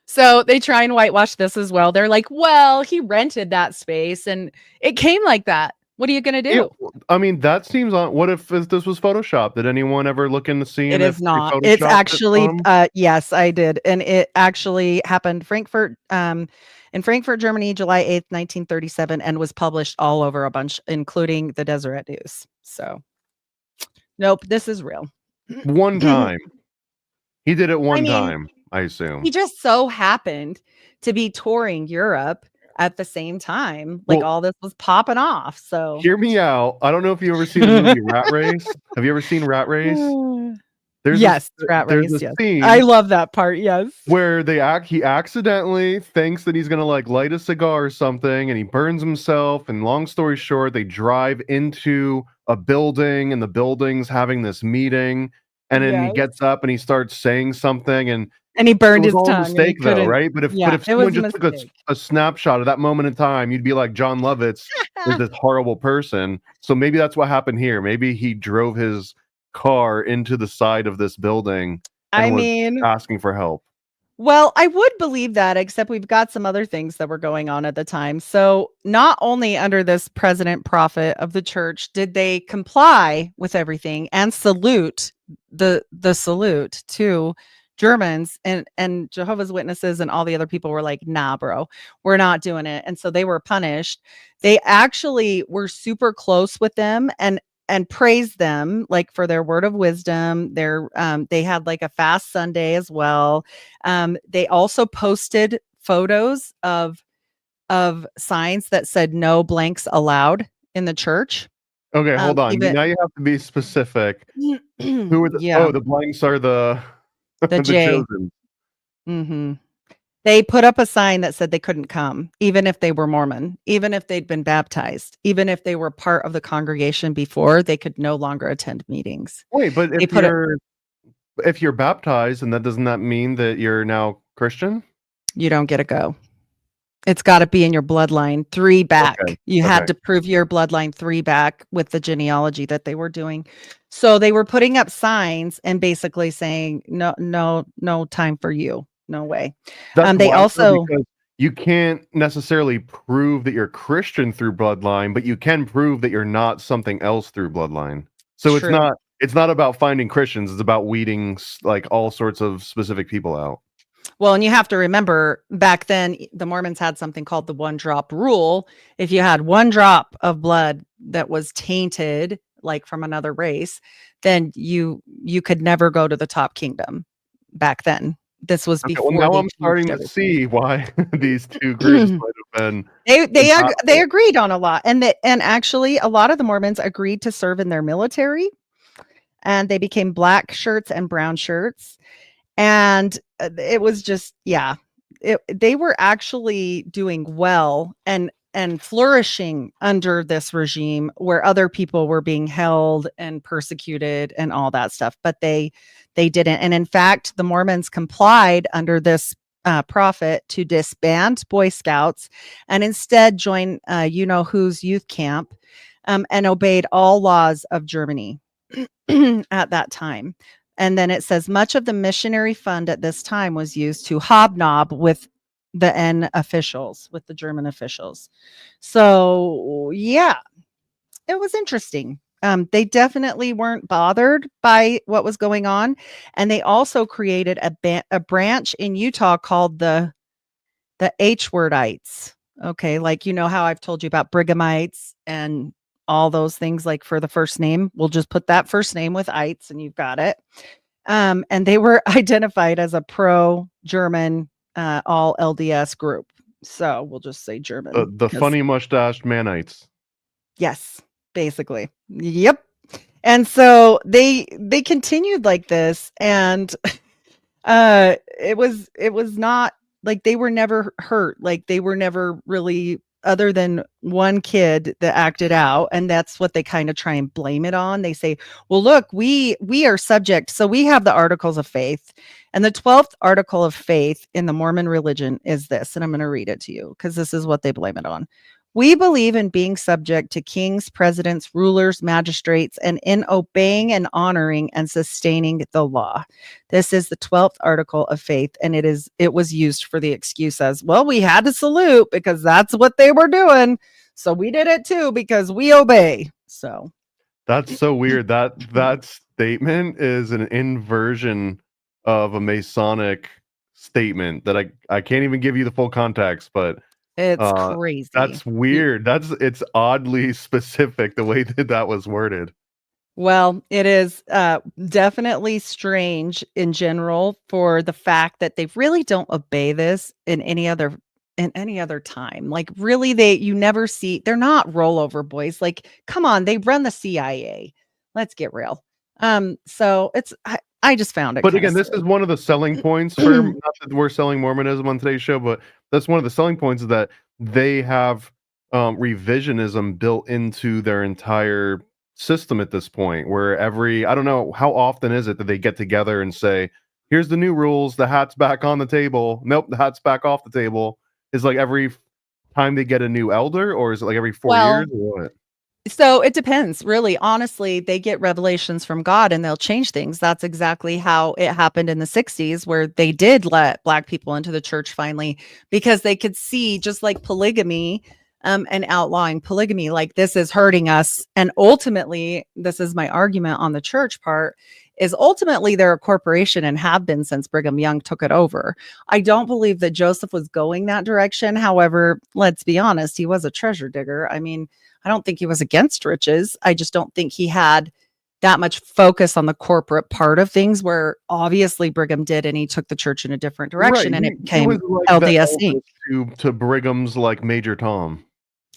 So they try and whitewash this as well. They're like, well, he rented that space and it came like that. What are you going to Yeah, do? I mean, that seems on. What if this was Photoshopped? Did anyone ever look into It seeing if is they not. It's Photoshopped it actually, on him? yes, I did. And it actually happened in Frankfurt, Germany, July 8th, 1937, and was published all over a bunch, including the Deseret News. So, nope, this is real. One time. He did it I one mean, time, I assume. he just so happened to be touring Europe at the same time. Like Well, all this was popping off. So hear me out. I don't know if you ever seen the movie Rat Race. Have you ever seen Rat Race? There's a yes, Rat there's Race. a Yes. I scene love that part. Yes. where he accidentally thinks that he's gonna like light a cigar or something, and he burns himself. And long story short, they drive into a building, and the building's having this meeting, and then he Yes. gets up and he starts saying something, and And he it burned was his all a tongue and he mistake though, couldn't. right? But Yeah, if it was someone a just took mistake. a snapshot of that moment in time, you'd be like, John Lovitz is this horrible person. So maybe that's what happened here. Maybe he drove his car into the side of this building I and was mean, asking for help. well, I would believe that, except we've got some other things that were going on at the time. So, not only under this president prophet of the church did they comply with everything and salute the salute to Germans and Jehovah's Witnesses and all the other people were like, "Nah, bro, we're not doing it." And so they were punished. They actually were super close with them and praised them like for their word of wisdom. They had like a fast Sunday as well. They also posted photos of signs that said no blanks allowed in the church. Okay, hold on. Even Now you have to be specific. Who are the yeah, the blanks are the the the J. chosen. hmm They put up a sign that said they couldn't come, even if they were Mormon, even if they'd been baptized, even if they were part of the congregation before, they could no longer attend meetings. Wait, but They put it. if you're baptized, and that doesn't that mean that you're now Christian? You don't get to go. It's gotta be in your bloodline 3 back. Okay. You Okay. had to prove your bloodline 3 back with the genealogy that they were doing. So they were putting up signs and basically saying, "No, no, no time for you. No way." That's They wild though, also because you can't necessarily prove that you're Christian through bloodline, but you can prove that you're not something else through bloodline. So true. it's not about finding Christians, it's about weeding like all sorts of specific people out. Well, and you have to remember back then, the Mormons had something called the 1 drop rule. If you had 1 drop of blood that was tainted, like from another race, then you could never go to the top kingdom back then. This was Okay, well before now they I'm changed starting to everything. see why these two groups might have been They compatible. agreed on a lot, and actually a lot of the Mormons agreed to serve in their military, and they became black shirts and brown shirts, and it was just they were actually doing well and flourishing under this regime where other people were being held and persecuted and all that stuff, but they didn't. And in fact, the Mormons complied under this prophet to disband Boy Scouts and instead join you know who's youth camp, and obeyed all laws of Germany at that time. And then it says much of the missionary fund at this time was used to hobnob with the N officials, with the German officials. So yeah, it was interesting. They definitely weren't bothered by what was going on, and they also created a branch in Utah called the H-wordites. Okay, like you know how I've told you about Brighamites and all those things. Like for the first name, we'll just put that first name with ites, and you've got it. And they were identified as a pro-German, all LDS group. So we'll just say German. The funny mustached Manites. Yes, basically. Yep. And so they continued like this, and it was not like they were never hurt. Like they were never really, other than one kid that acted out, and that's what they kind of try and blame it on. They say, well, look, we are subject. So we have the articles of faith, and the 12th article of faith in the Mormon religion is this, and I'm going to read it to you because this is what they blame it on. We believe in being subject to kings, presidents, rulers, magistrates, and in obeying and honoring and sustaining the law. This is the 12th article of faith, and it was used for the excuse as, well, we had to salute because that's what they were doing. So we did it too because we obey. So that's so weird. That statement is an inversion of a Masonic statement that I can't even give you the full context, but it's crazy. That's weird. It's oddly specific the way that was worded. Well, it is definitely strange in general for the fact that they really don't obey this in any other time. Like really, you never see, they're not rollover boys. Like, come on, they run the CIA. Let's get real. So I just found it. But again, this is one of the selling points for, not that we're selling Mormonism on today's show, but that's one of the selling points is that they have revisionism built into their entire system at this point, where I don't know, how often is it that they get together and say, here's the new rules, the hat's back on the table. Nope, the hat's back off the table. Is like every time they get a new elder, or is it like every 4 years or what? So it depends, really. Honestly, they get revelations from God and they'll change things. That's exactly how it happened in the 60s, where they did let Black people into the church finally, because they could see, just like polygamy, and outlawing polygamy, like this is hurting us. And ultimately, this is my argument on the church part, is ultimately they're a corporation and have been since Brigham Young took it over. I don't believe that Joseph was going that direction. However, let's be honest, he was a treasure digger. I mean, I don't think he was against riches. I just don't think he had that much focus on the corporate part of things, where obviously Brigham did, and he took the church in a different direction, right. and it became like LDS Inc. To Brigham's like Major Tom.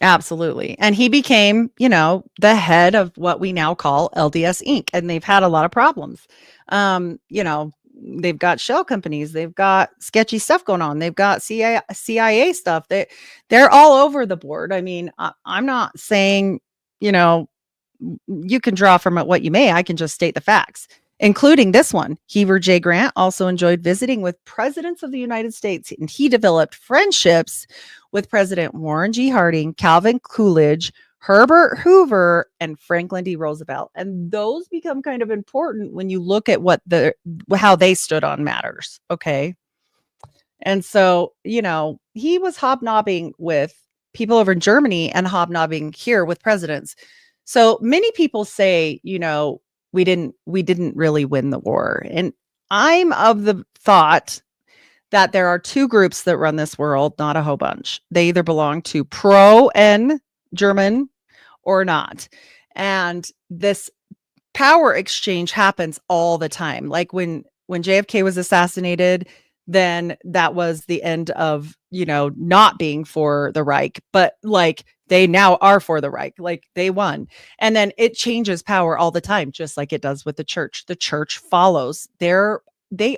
Absolutely. And he became, the head of what we now call LDS Inc. And they've had a lot of problems. They've got shell companies, they've got sketchy stuff going on, they've got CIA stuff. They're all over the board. I mean, I'm not saying, you can draw from it what you may. I can just state the facts, including this one. Heber J. Grant also enjoyed visiting with presidents of the United States, and he developed friendships with President Warren G. Harding, Calvin Coolidge, Herbert Hoover, and Franklin D. Roosevelt. And those become kind of important when you look at how they stood on matters. Okay. And so, he was hobnobbing with people over in Germany and hobnobbing here with presidents. So many people say, we didn't really win the war. And I'm of the thought that there are two groups that run this world, not a whole bunch. They either belong to pro and German or not. And this power exchange happens all the time. Like when JFK was assassinated, then that was the end of, not being for the Reich, but like they now are for the Reich, like they won. And then it changes power all the time, just like it does with the church. The church follows. They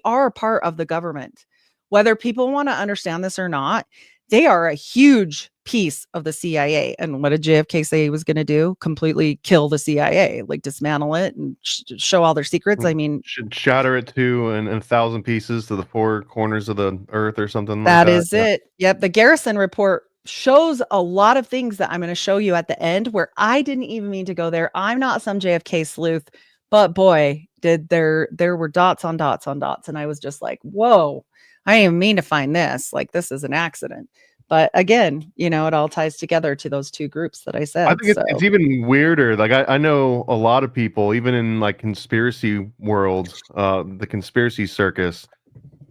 are a part of the government. whether people want to understand this or not, they are a huge piece of the CIA. And what did JFK say he was going to do? Completely kill the CIA, like dismantle it and show all their secrets. I mean, should shatter it to in 1,000 pieces to the four corners of the earth or something like that that. is it. Yep. The Garrison report shows a lot of things that I'm going to show you at the end where I didn't even mean to go there. I'm not some JFK sleuth, but boy, did there were dots on dots on dots. And I was just like, whoa, I didn't even mean to find this. Like, this is an accident. But again, it all ties together to those two groups that I said. I think it's even weirder. Like I know a lot of people, even in like conspiracy worlds, the conspiracy circus,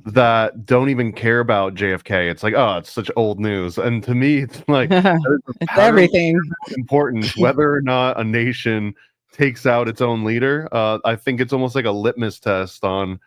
that don't even care about JFK. It's like, oh, it's such old news. And to me, it's like it's everything important, whether or not a nation takes out its own leader. I think it's almost like a litmus test on,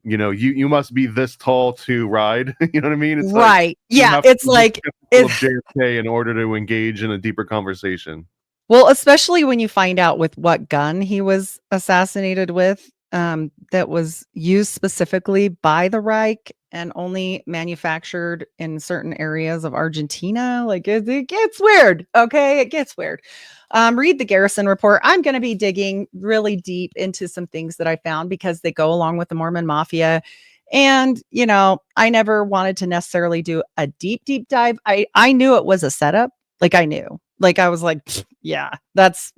you must be this tall to ride. You know what I mean? It's right. Like, yeah. It's like it's JFK in order to engage in a deeper conversation. Well, especially when you find out with what gun he was assassinated with, that was used specifically by the Reich and only manufactured in certain areas of Argentina. Like it gets weird. Okay. It gets weird. Read the Garrison report. I'm going to be digging really deep into some things that I found because they go along with the Mormon Mafia. And, I never wanted to necessarily do a deep dive. I knew it was a setup. Like I knew, like, I was like, yeah, that's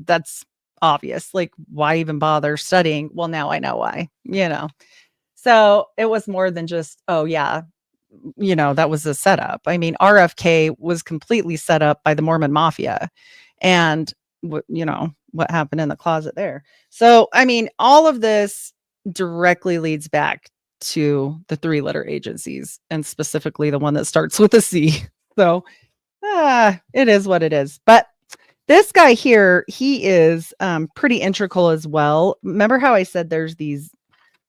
obvious. Like, why even bother studying? Well, now I know why, So it was more than just, oh yeah, that was a setup. I mean, RFK was completely set up by the Mormon Mafia and what happened in the closet there. So, I mean, all of this directly leads back to the 3-letter agencies and specifically the one that starts with a C. So it is what it is. But this guy here, he is pretty integral as well. Remember how I said there's these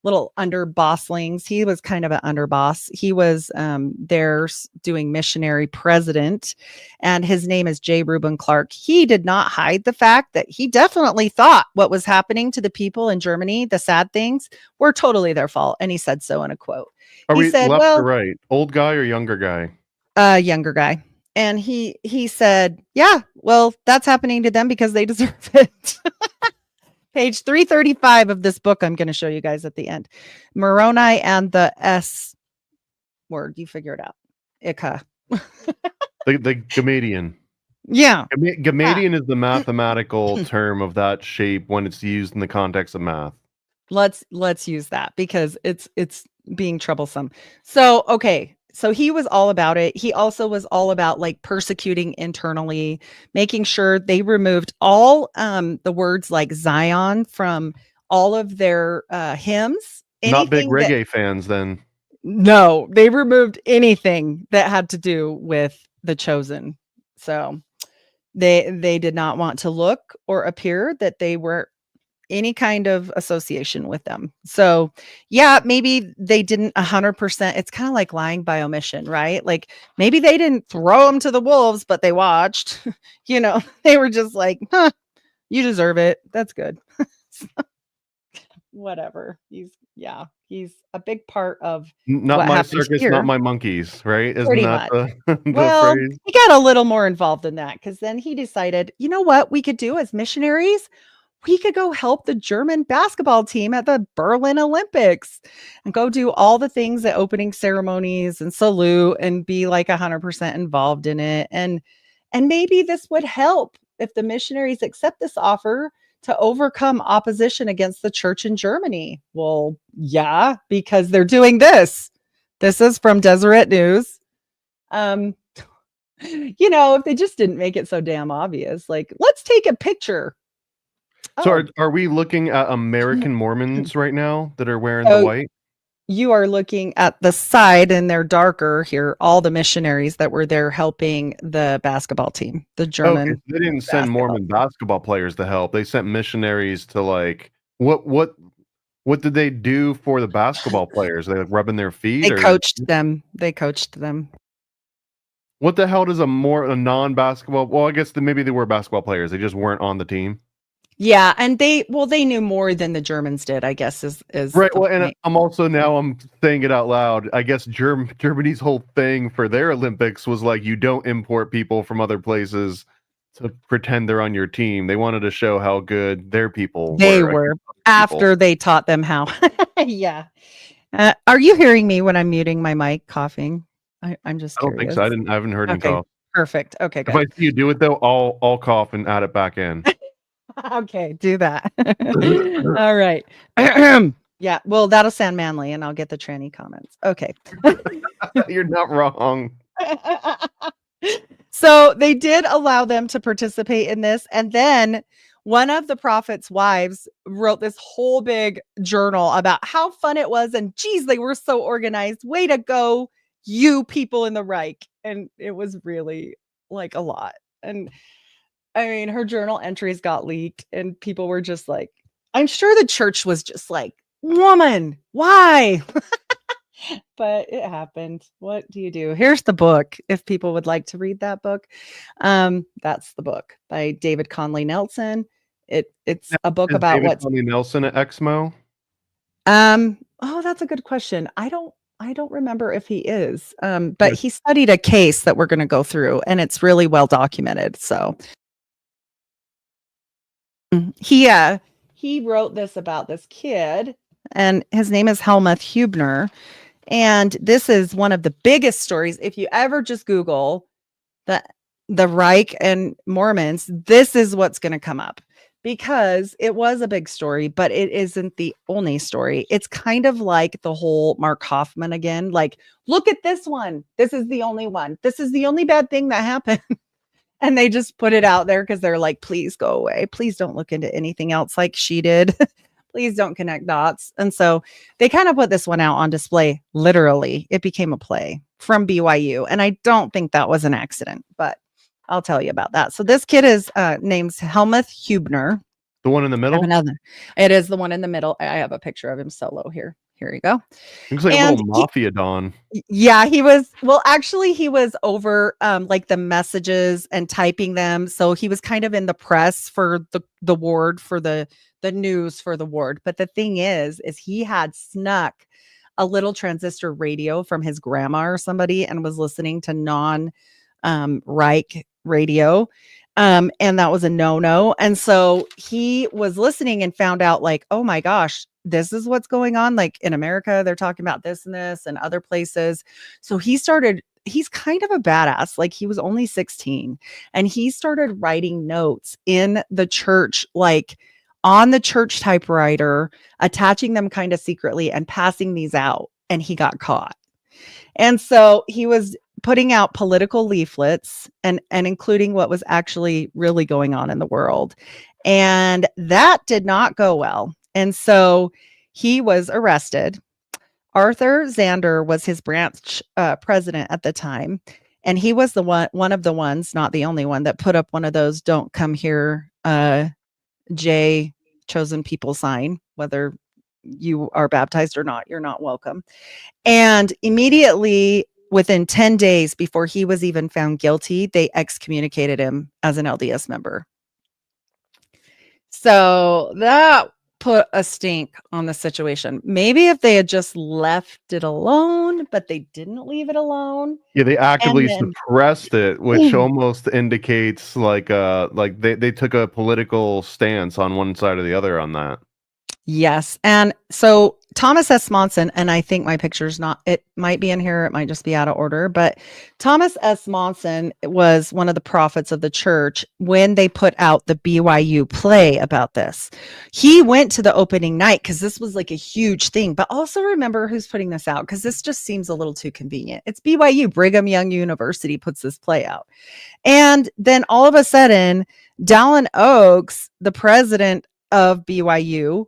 little underbosslings? He was kind of an underboss. He was there doing missionary president, and his name is J. Reuben Clark. He did not hide the fact that he definitely thought what was happening to the people in Germany, the sad things, were totally their fault. And he said so in a quote. He said, left well, or right? Old guy or younger guy? Younger guy. And he said, yeah, well, that's happening to them because they deserve it. Page 335 of this book I'm going to show you guys at the end. Moroni and the S word. You figure it out. Ika. the Gamadian. Yeah. Gamadian is the mathematical term of that shape when it's used in the context of math. Let's use that because it's being troublesome. So, okay. So he was all about it. He also was all about like persecuting internally, making sure they removed all the words like Zion from all of their hymns. Not big reggae fans then. No, they removed anything that had to do with the chosen. So they did not want to look or appear that they were any kind of association with them. So yeah, maybe they didn't 100%. It's kind of like lying by omission, right? Like maybe they didn't throw them to the wolves, but they watched, they were just like, huh, you deserve it. That's good. Whatever. He's a big part of not my circus, here. Not my monkeys, right? Isn't pretty that the well, phrase? He got a little more involved in that because then he decided, you know what we could do as missionaries? We could go help the German basketball team at the Berlin Olympics and go do all the things at opening ceremonies and salute and be like 100% involved in it. And maybe this would help if the missionaries accept this offer to overcome opposition against the church in Germany. Well, yeah, because they're doing this. This is from Deseret News. If they just didn't make it so damn obvious, like, let's take a picture. So are we looking at American Mormons right now that are wearing the white? You are looking at the side and they're darker here. All the missionaries that were there helping the basketball team, the German. Okay. They didn't send Mormon basketball players to help. They sent missionaries to like, what did they do for the basketball players? They like rubbing their feet? They coached them. What the hell does a non-basketball? Well, I guess maybe they were basketball players. They just weren't on the team. Yeah, and they knew more than the Germans did, I guess is Right. the Well, and point. I'm saying it out loud. I guess Germany's whole thing for their Olympics was like you don't import people from other places to pretend they're on your team. They wanted to show how good their people They were were against other people. after they taught them how. Yeah. Are you hearing me when I'm muting my mic coughing? I'm just I don't think curious. so. I haven't heard any Okay, cough. perfect. Okay, If I good. see you do it though, I'll cough and add it back in. Okay, do that. All right. Yeah, well, that'll sound manly and I'll get the tranny comments. Okay. You're not wrong. So they did allow them to participate in this. And then one of the prophet's wives wrote this whole big journal about how fun it was. And geez, they were so organized. Way to go, you people in the Reich. And it was really like a lot. And I mean, her journal entries got leaked, and people were just like, I'm sure the church was just like, woman, why? But it happened. What do you do? Here's the book. If people would like to read that book, that's the book by David Conley Nelson. It's a book Is about David what's Tony Nelson at Exmo? oh, that's a good question. I don't remember if he is. But Yes. he studied a case that we're going to go through, and it's really well documented. So he wrote this about this kid, and his name is Helmuth Hubner. And this is one of the biggest stories. If you ever just Google the Reich and Mormons, this is what's going to come up because it was a big story, but it isn't the only story. It's kind of like the whole Mark Hoffman again. Like, look at this one. This is the only one. This is the only bad thing that happened. And they just put it out there because they're like, please go away. Please don't look into anything else like she did. Please don't connect dots. And so they kind of put this one out on display. Literally, it became a play from BYU. And I don't think that was an accident, but I'll tell you about that. So this kid is named Helmuth Hubner. The one in the I have middle? another. It is the one in the middle. I have a picture of him solo here. Here you go. Looks like a And little mafia don. yeah, he was actually he was over like the messages and typing them. So he was kind of in the press for the ward for the news for the ward. But the thing is he had snuck a little transistor radio from his grandma or somebody and was listening to non Reich radio. And that was a no-no. And so he was listening and found out like, oh my gosh, this is what's going on. Like in America, they're talking about this and this and other places. So he's kind of a badass. Like he was only 16 and he started writing notes in the church, like on the church typewriter, attaching them kind of secretly and passing these out. And he got caught. And so he was putting out political leaflets and including what was actually really going on in the world. And that did not go well. And so he was arrested. Arthur Zander was his branch president at the time. And he was the one of the ones, not the only one, that put up one of those "Don't come here, J chosen people" sign, whether you are baptized or not, you're not welcome. And immediately within 10 days before he was even found guilty, they excommunicated him as an LDS member. So that put a stink on the situation. Maybe if they had just left it alone, but they didn't leave it alone. Yeah, they actively then- suppressed it, which almost indicates like they took a political stance on one side or the other on that. Yes. And so Thomas S. Monson, and I think my picture's not, it might be in here, it might just be out of order, but Thomas S. Monson was one of the prophets of the church when they put out the BYU play about this. He went to the opening night because this was like a huge thing, but also remember who's putting this out because this just seems a little too convenient. It's BYU, Brigham Young University puts this play out. And then all of a sudden, Dallin Oaks, the president of BYU,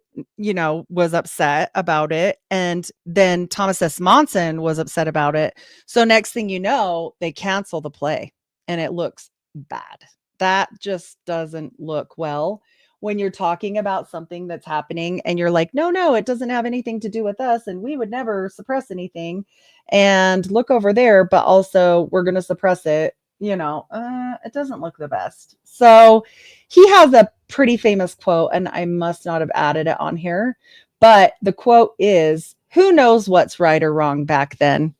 was upset about it. And then Thomas S. Monson was upset about it. So next thing you know, they cancel the play and it looks bad. That just doesn't look well when you're talking about something that's happening and you're like, no, it doesn't have anything to do with us. And we would never suppress anything. And look over there, but also we're going to suppress it. It doesn't look the best. So he has a pretty famous quote, and I must not have added it on here, but the quote is, "Who knows what's right or wrong back then?"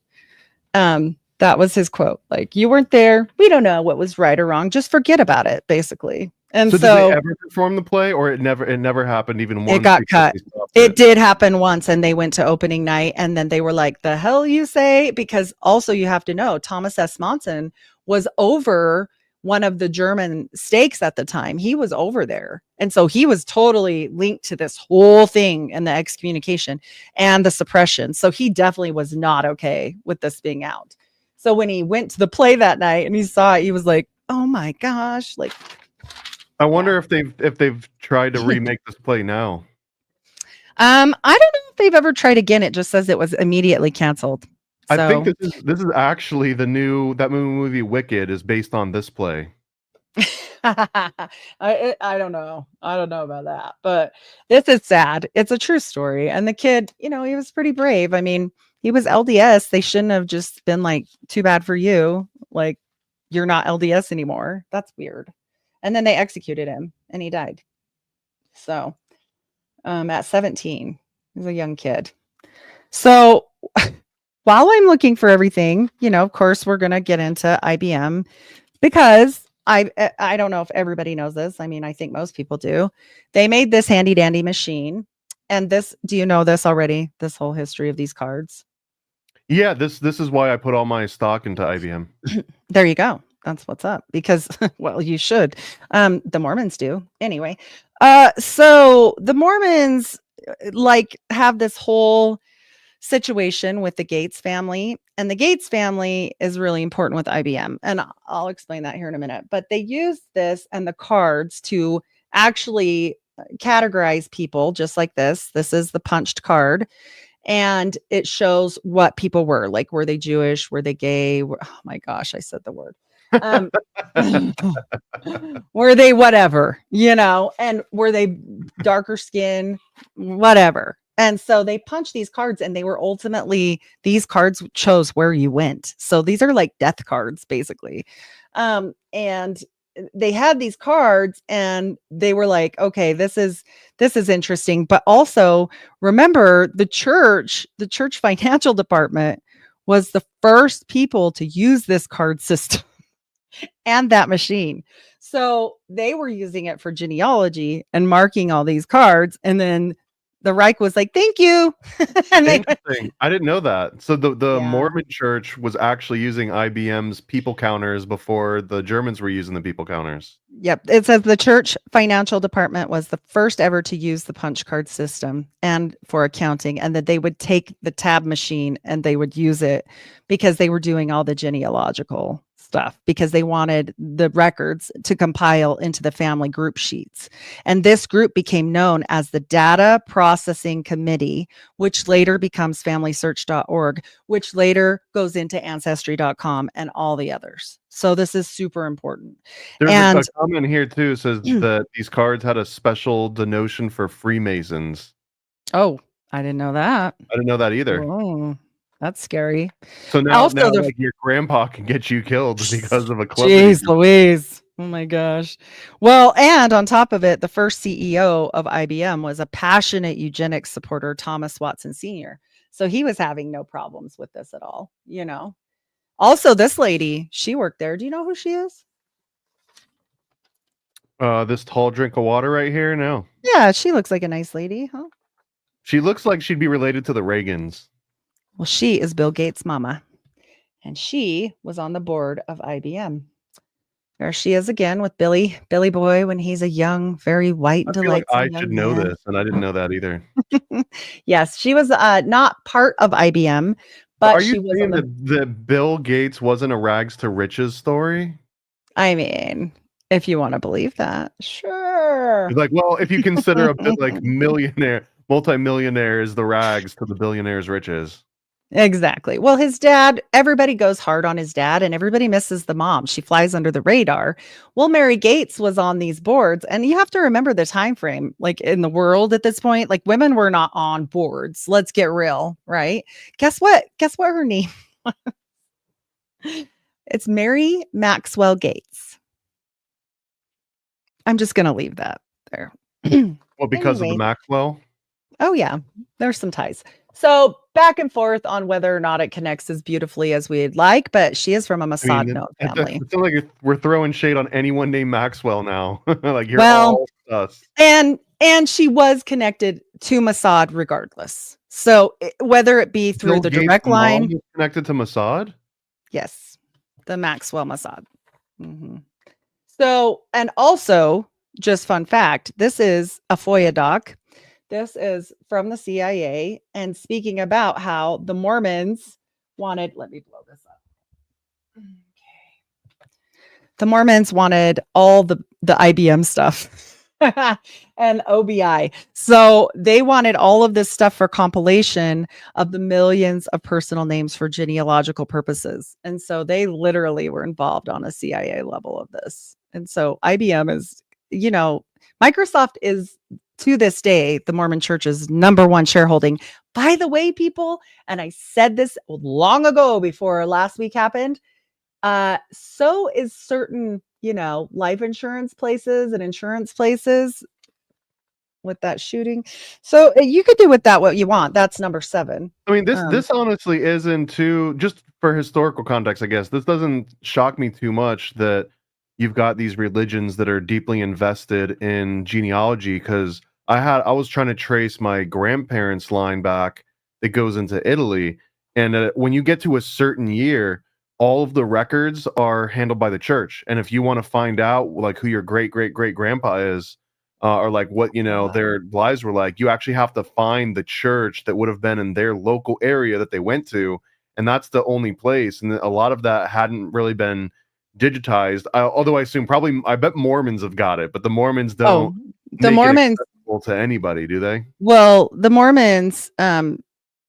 That was his quote. Like, you weren't there. We don't know what was right or wrong. Just forget about it, basically. And So did they so ever perform the play, or it never happened even it once got because cut. they stopped It it? did happen once, and they went to opening night, and then they were like, "The hell you say?" Because also you have to know Thomas S. Monson was over one of the German stakes at the time. He was over there, and so he was totally linked to this whole thing and the excommunication and the suppression. So he definitely was not okay with this being out. So when he went to the play that night and he saw it, he was like, "Oh my gosh!" Like, I wonder if they've tried to remake this play now. I don't know if they've ever tried again. It just says it was immediately canceled. I think So this is actually that movie Wicked is based on this play. I don't know. I don't know about that, but this is sad. It's a true story. And the kid, he was pretty brave. I mean, he was LDS. They shouldn't have just been like, too bad for you. Like, you're not LDS anymore. That's weird. And then they executed him and he died. So, at 17, he was a young kid. So while I'm looking for everything, of course, we're going to get into IBM because I don't know if everybody knows this. I mean, I think most people do. They made this handy dandy machine. And do you know this already? This whole history of these cards? Yeah, this is why I put all my stock into IBM. There you go. That's what's up because, well, you should. The Mormons do anyway. So the Mormons have this whole situation with the Gates family, and the Gates family is really important with IBM, and I'll explain that here in a minute. But they use this and the cards to actually categorize people just like this. This is the punched card, and it shows what people were like. Were they Jewish? Were they gay? Oh my gosh, I said the word. Um, were they whatever, and were they darker skin, whatever. And so they punched these cards, and they were ultimately, these cards chose where you went. So these are like death cards, basically. And they had these cards, and they were like, okay, this is interesting. But also remember, the church financial department was the first people to use this card system and that machine. So they were using it for genealogy and marking all these cards. And then the Reich was like, thank you. And Interesting. I didn't know that. So the Yeah. Mormon church was actually using IBM's people counters before the Germans were using the people counters. Yep. It says the church financial department was the first ever to use the punch card system and for accounting, and that they would take the tab machine and they would use it because they were doing all the genealogical stuff, because they wanted the records to compile into the family group sheets. And this group became known as the Data Processing Committee, which later becomes FamilySearch.org, which later goes into Ancestry.com and all the others. So this is super important. There's And a comment here too, says that these cards had a special denotion for Freemasons. oh, I didn't know that. I didn't know that either. Oh, that's scary. So now Also, like your grandpa can get you killed because of a club. Jeez Louise. Oh my gosh. Well, and on top of it, the first CEO of IBM was a passionate eugenics supporter, Thomas Watson Sr. So he was having no problems with this at all, Also, this lady, she worked there. Do you know who she is? This tall drink of water right here? No. Yeah, she looks like a nice lady, huh? She looks like she'd be related to the Reagans. Well, she is Bill Gates' mama, and she was on the board of IBM. There she is again with Billy Boy when he's a young, very white and I feel like delightful I young should know man. this, and I didn't know that either. Yes, she was not part of IBM, but Are you she was saying on that Bill Gates wasn't a rags to riches story? I mean, if you want to believe that, sure. It's like, well, if you consider a bit like multimillionaire is the rags to the billionaire's riches. Exactly. Well, his dad, everybody goes hard on his dad and everybody misses the mom. She flies under the radar. Well, Mary Gates was on these boards, and you have to remember the time frame, like in the world at this point, like women were not on boards. Let's get real, right? Guess what her name was? It's Mary Maxwell Gates. I'm just going to leave that. there. Well, because of the Anyway. Maxwell. Oh yeah, there's some ties. So back and forth on whether or not it connects as beautifully as we'd like, but she is from a I mean, Mossad note it family. feels like we're throwing shade on anyone named Maxwell now. Like you're Well, all us. and she was connected to Mossad regardless. So whether it be through Bill the Gates' direct mom line, is connected to Mossad. yes, the Maxwell Mossad. Mhm. So, and also, just fun fact, this is a FOIA doc. This is from the CIA and speaking about how the Mormons wanted, let me blow this up. Okay. The Mormons wanted all the IBM stuff and OBI. So they wanted all of this stuff for compilation of the millions of personal names for genealogical purposes. And so they literally were involved on a CIA level of this. And so IBM is, you know, Microsoft is to this day the Mormon Church's number one shareholding. By the way, people, and I said this long ago before last week happened, so is certain, you know, life insurance places and insurance places with that shooting. So you could do with that what you want. That's number 7. I mean, this honestly isn't too, just for historical context, I guess. This doesn't shock me too much that you've got these religions that are deeply invested in genealogy, because I was trying to trace my grandparents' line back that goes into Italy, and when you get to a certain year, all of the records are handled by the church, and if you want to find out like who your great great great grandpa is, or like what their lives were like, you actually have to find the church that would have been in their local area that they went to, and that's the only place. And a lot of that hadn't really been digitized, although I bet Mormons have got it, but the Mormons don't the make Mormons, it accessible to anybody, do they? well, the Mormons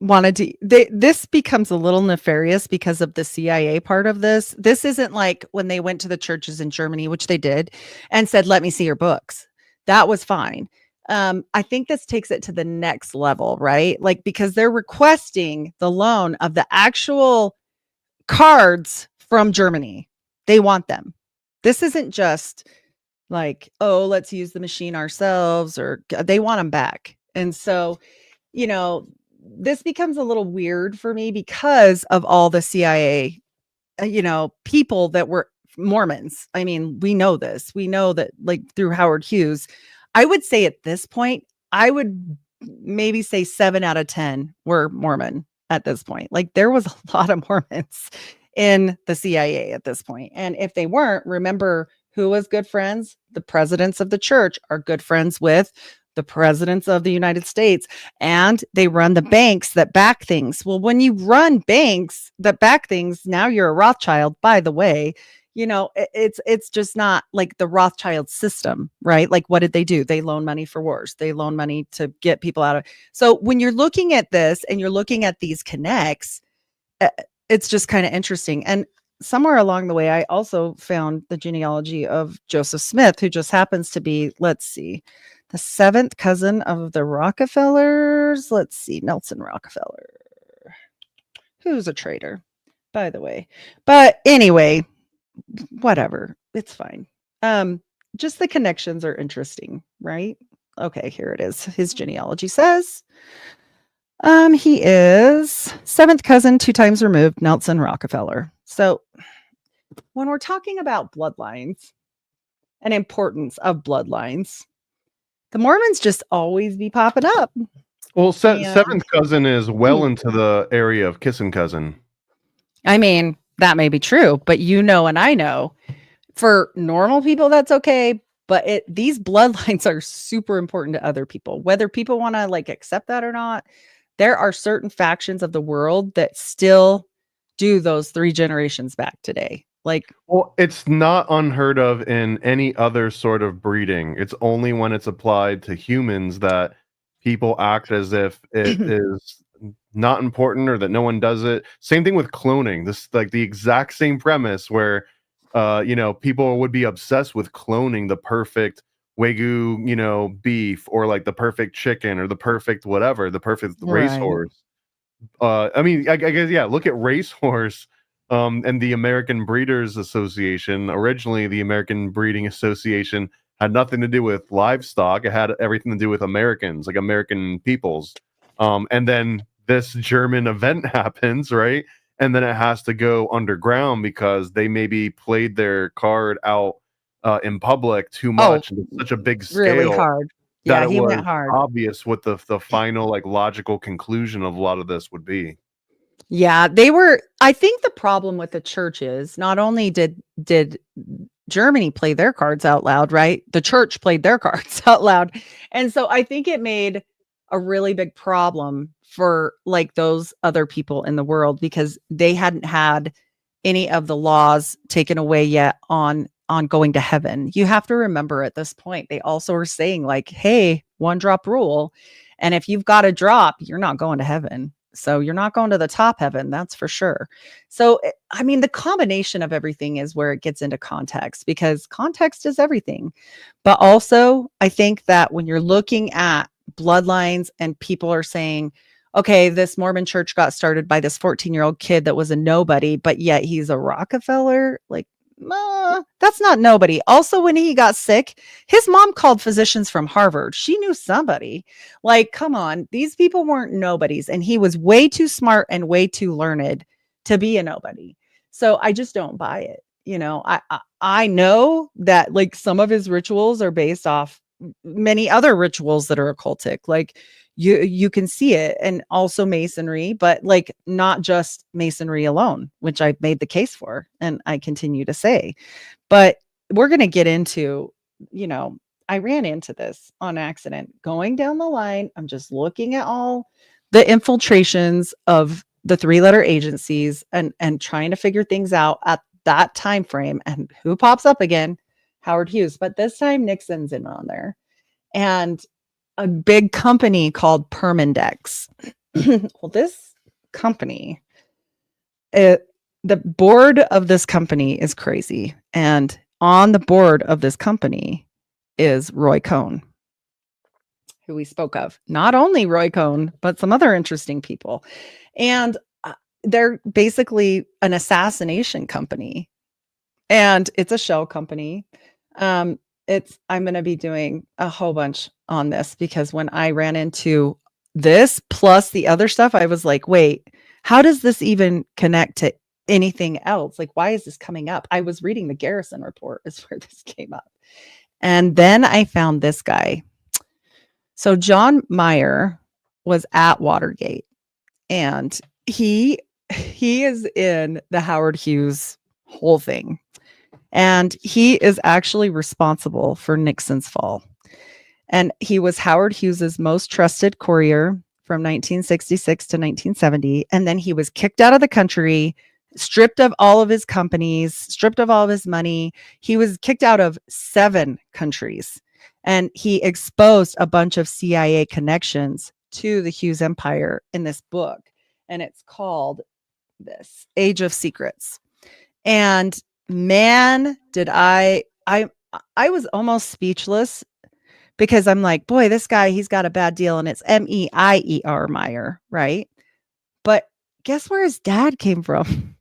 wanted to, this becomes a little nefarious because of the CIA part of this. This isn't like when they went to the churches in Germany, which they did, and said, let me see your books. That was fine. I think this takes it to the next level, right? Like, because they're requesting the loan of the actual cards from Germany. They want them. This isn't just like, oh, let's use the machine ourselves, or they want them back. And so, you know, this becomes a little weird for me because of all the CIA, people that were Mormons. I mean, we know this. We know that, like, through Howard Hughes. I would say at this point, I would maybe say 7 out of 10 were Mormon at this point. Like, there was a lot of Mormons in the CIA at this point. And if they weren't, remember who was good friends? The presidents of the church are good friends with the presidents of the United States, and they run the banks that back things. Well, when you run banks that back things, now you're a Rothschild, by the way. It's just not like the Rothschild system, right? Like, what did they do? They loan money for wars. They loan money to get people out of. So when you're looking at this and you're looking at these connects, it's just kind of interesting. And somewhere along the way, I also found the genealogy of Joseph Smith, who just happens to be, let's see, the 7th cousin of the Rockefellers. Let's see, Nelson Rockefeller, who's a traitor, by the way. But anyway, whatever, it's fine. Just the connections are interesting, right? Okay, here it is. His genealogy says he is 7th cousin, 2 times removed, Nelson Rockefeller. So when we're talking about bloodlines and importance of bloodlines, the Mormons just always be popping up. Well, 7th cousin is well into the area of kissing cousin. I mean, that may be true, but and I know for normal people, that's okay. But these bloodlines are super important to other people, whether people want to like accept that or not. There are certain factions of the world that still do those 3 generations back today. Like, well, it's not unheard of in any other sort of breeding. It's only when it's applied to humans that people act as if it is not important or that no one does it. Same thing with cloning. This is like the exact same premise where people would be obsessed with cloning the perfect Wagyu, beef, or like the perfect chicken or the perfect whatever, the perfect racehorse. I mean, I guess, yeah, look at racehorse. And the American Breeders Association, originally the American Breeding Association, had nothing to do with livestock. It had everything to do with Americans, like American peoples. And then this German event happens, right? And then it has to go underground because they maybe played their card out in public too much, and such a big really scale hard. that Yeah, it he was went hard. obvious what the final like logical conclusion of a lot of this would be. Yeah, they were. I think the problem with the church is not only did Germany play their cards out loud, right? The church played their cards out loud. And so I think it made a really big problem for like those other people in the world because they hadn't had any of the laws taken away yet on going to heaven. You have to remember at this point, they also are saying like, hey, one drop rule. And if you've got a drop, you're not going to heaven. So you're not going to the top heaven, that's for sure. So, I mean, the combination of everything is where it gets into context because context is everything. But also, I think that when you're looking at bloodlines and people are saying, okay, this Mormon church got started by this 14-year-old kid that was a nobody, but yet he's a Rockefeller, like, that's not nobody. Also, when he got sick, his mom called physicians from Harvard. She knew somebody. Like, come on, these people weren't nobodies. And he was way too smart and way too learned to be a nobody. So I just don't buy it. You know, I know that like some of his rituals are based off many other rituals that are occultic. Like you can see it, and also masonry, but like not just masonry alone, which I've made the case for and I continue to say. But we're going to get into, you know, I ran into this on accident going down the line. I'm just looking at all the infiltrations of the 3-letter agencies and trying to figure things out at that time frame. And who pops up again? Howard Hughes. But this time Nixon's in on there. And a big company called Permindex. Well, this company, the board of this company is crazy. And on the board of this company is Roy Cohn, who we spoke of. Not only Roy Cohn, but some other interesting people. And they're basically an assassination company. And it's a shell company. I'm going to be doing a whole bunch on this because when I ran into this plus the other stuff, I was like, wait, how does this even connect to anything else? Like, why is this coming up? I was reading the Garrison report is where this came up. And then I found this guy. So John Meyer was at Watergate and he is in the Howard Hughes whole thing. And he is actually responsible for Nixon's fall. And he was Howard Hughes's most trusted courier from 1966 to 1970. And then he was kicked out of the country, stripped of all of his companies, stripped of all of his money. He was kicked out of 7 countries. And he exposed a bunch of CIA connections to the Hughes Empire in this book. And it's called this Age of Secrets. And man, did I was almost speechless because I'm like, boy, this guy, he's got a bad deal and it's Meier Meyer, right? But guess where his dad came from?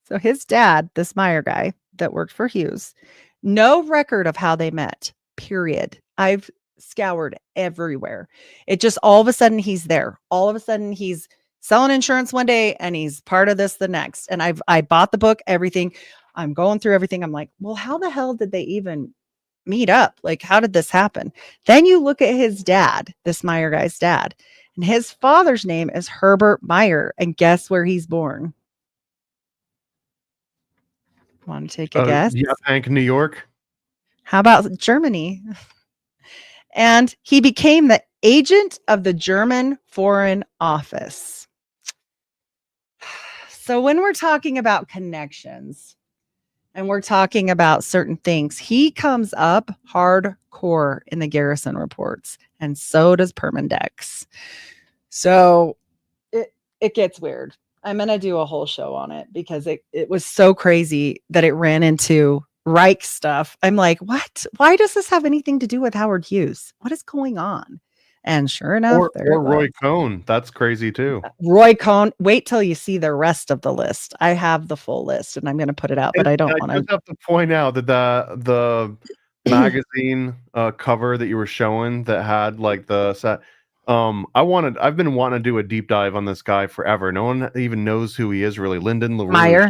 So his dad, this Meyer guy that worked for Hughes, no record of how they met, period. I've scoured everywhere. It just all of a sudden he's there. All of a sudden he's selling insurance one day and he's part of this the next. And I bought the book, everything. I'm going through everything. I'm like, well, how the hell did they even meet up? Like, how did this happen? Then you look at his dad, this Meyer guy's dad, and his father's name is Herbert Meyer. And guess where he's born? Want to take a guess? Yeah, Hank, New York. How about Germany? And he became the agent of the German Foreign Office. So when we're talking about connections and we're talking about certain things, he comes up hardcore in the Garrison reports, and so does Permindex. So it gets weird. I'm going to do a whole show on it because it was so crazy that it ran into Reich stuff. I'm like, what? Why does this have anything to do with Howard Hughes? What is going on? And sure enough, or Roy Cohn. That's crazy too. Roy Cohn. Wait till you see the rest of the list. I have the full list, and I'm going to put it out, but I don't want to. I just have to point out that the magazine cover that you were showing that had like the set. I've been wanting to do a deep dive on this guy forever. No one even knows who he is really. Lyndon LaRouche. Meyer.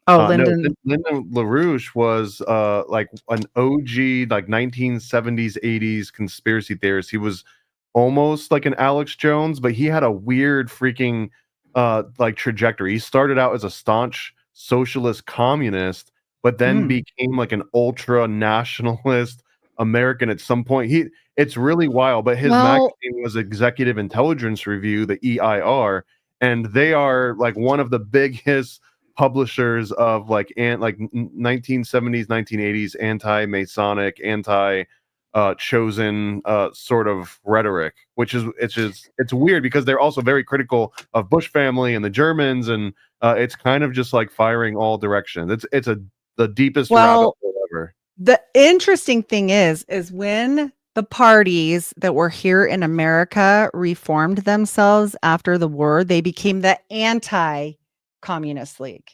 Oh, No, Lyndon. Lyndon LaRouche was like an OG, like 1970s, 80s conspiracy theorist. He was almost like an Alex Jones, but he had a weird freaking like trajectory. He started out as a staunch socialist communist, but then became like an ultra nationalist American at some point. It's really wild, but his Well, magazine was Executive Intelligence Review, the EIR, and they are like one of the biggest publishers of like 1970s 1980s anti-masonic chosen sort of rhetoric, which is it's weird because they're also very critical of Bush family and the Germans, and it's kind of just like firing all directions. It's the deepest rabbit hole ever. The interesting thing is when the parties that were here in America reformed themselves after the war, they became the anti-communist league.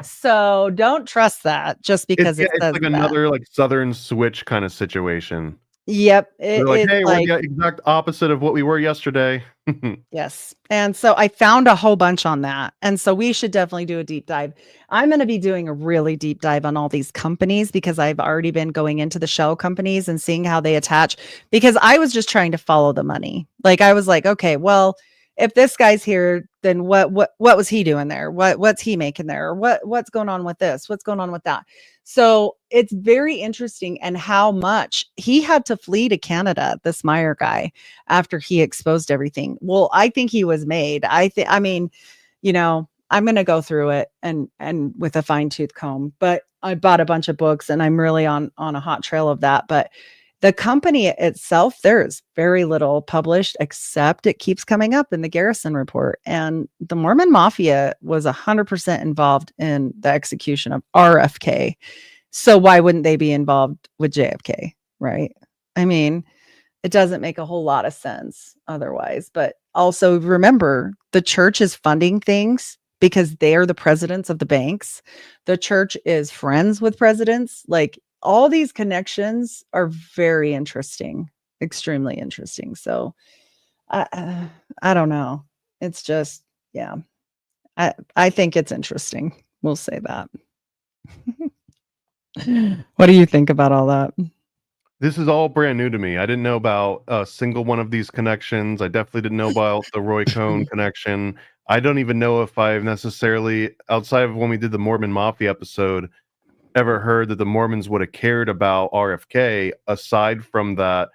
So don't trust that just because it It's says like that. another like Southern switch kind of situation. Yep. They're like, It's hey, like, we're the exact opposite of what we were yesterday. yes. And so I found a whole bunch on that. And so we should definitely do a deep dive. I'm going to be doing a really deep dive on all these companies because I've already been going into the shell companies and seeing how they attach, because I was just trying to follow the money. Like I was like, okay, well, if this guy's here, then what was he doing there? What's he making there? Or what's going on with this? What's going on with that? So it's very interesting, and how much he had to flee to Canada, this Meyer guy, after he exposed everything. Well, I think he was made. I mean, I'm going to go through it and with a fine tooth comb, but I bought a bunch of books and I'm really on a hot trail of that. But the company itself, there's very little published, except it keeps coming up in the Garrison report. And the Mormon Mafia was 100% involved in the execution of RFK. So why wouldn't they be involved with JFK? Right. I mean, it doesn't make a whole lot of sense otherwise. But also remember, the church is funding things because they are the presidents of the banks. The church is friends with presidents. Like, all these connections are very interesting, extremely interesting. So I don't know. It's just, yeah, I think it's interesting. We'll say that. What do you think about all that? This is all brand new to me. I didn't know about a single one of these connections. I definitely didn't know about the Roy Cohn connection. I don't even know if I've necessarily, outside of when we did the Mormon Mafia episode, ever heard that the Mormons would have cared about RFK. Aside from that,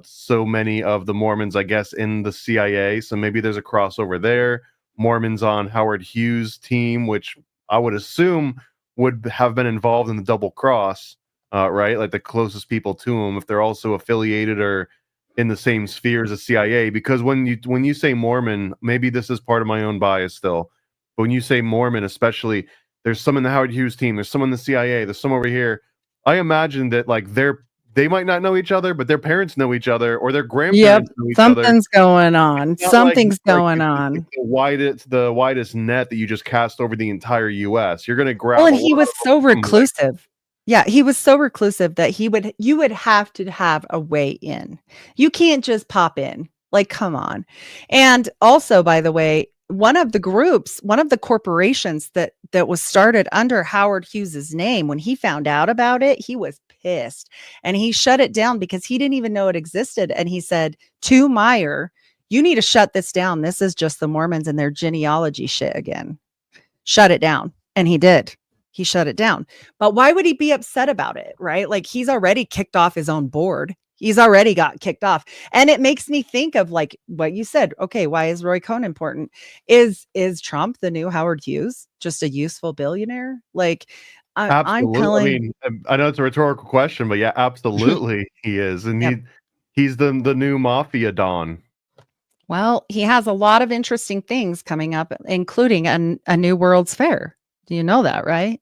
so many of the Mormons, I guess, in the CIA, so maybe there's a crossover there. Mormons on Howard Hughes' team, which I would assume would have been involved in the double cross, right? Like the closest people to him, if they're also affiliated or in the same sphere as the CIA. Because when you say Mormon, maybe this is part of my own bias still, but when you say Mormon, especially, there's some in the Howard Hughes team, there's some in the CIA, there's some over here. I imagine that like they might not know each other, but their parents know each other, or their grandparents know each other. Something's going on. It's not Something's like going it's on. the widest net that you just cast over the entire US. You're gonna grab. Well, and he was so reclusive. Yeah, he was so reclusive that you would have to have a way in. You can't just pop in. Like, come on. And also, by the way, one of the corporations that was started under Howard Hughes's name, when he found out about it, he was pissed and he shut it down because he didn't even know it existed. And he said to Meyer, you need to shut this down. This is just the Mormons and their genealogy shit again. Shut it down. And he did. He shut it down. But why would he be upset about it? Right? Like, he's already kicked off his own board. He's already got kicked off. And it makes me think of like what you said. Okay, why is Roy Cohn important? Is Trump the new Howard Hughes? Just a useful billionaire? Like, I'm telling. I mean, I know it's a rhetorical question, but yeah, absolutely he is. And Yep. he's the new mafia don. Well, he has a lot of interesting things coming up, including a new World's Fair. Do you know that, right?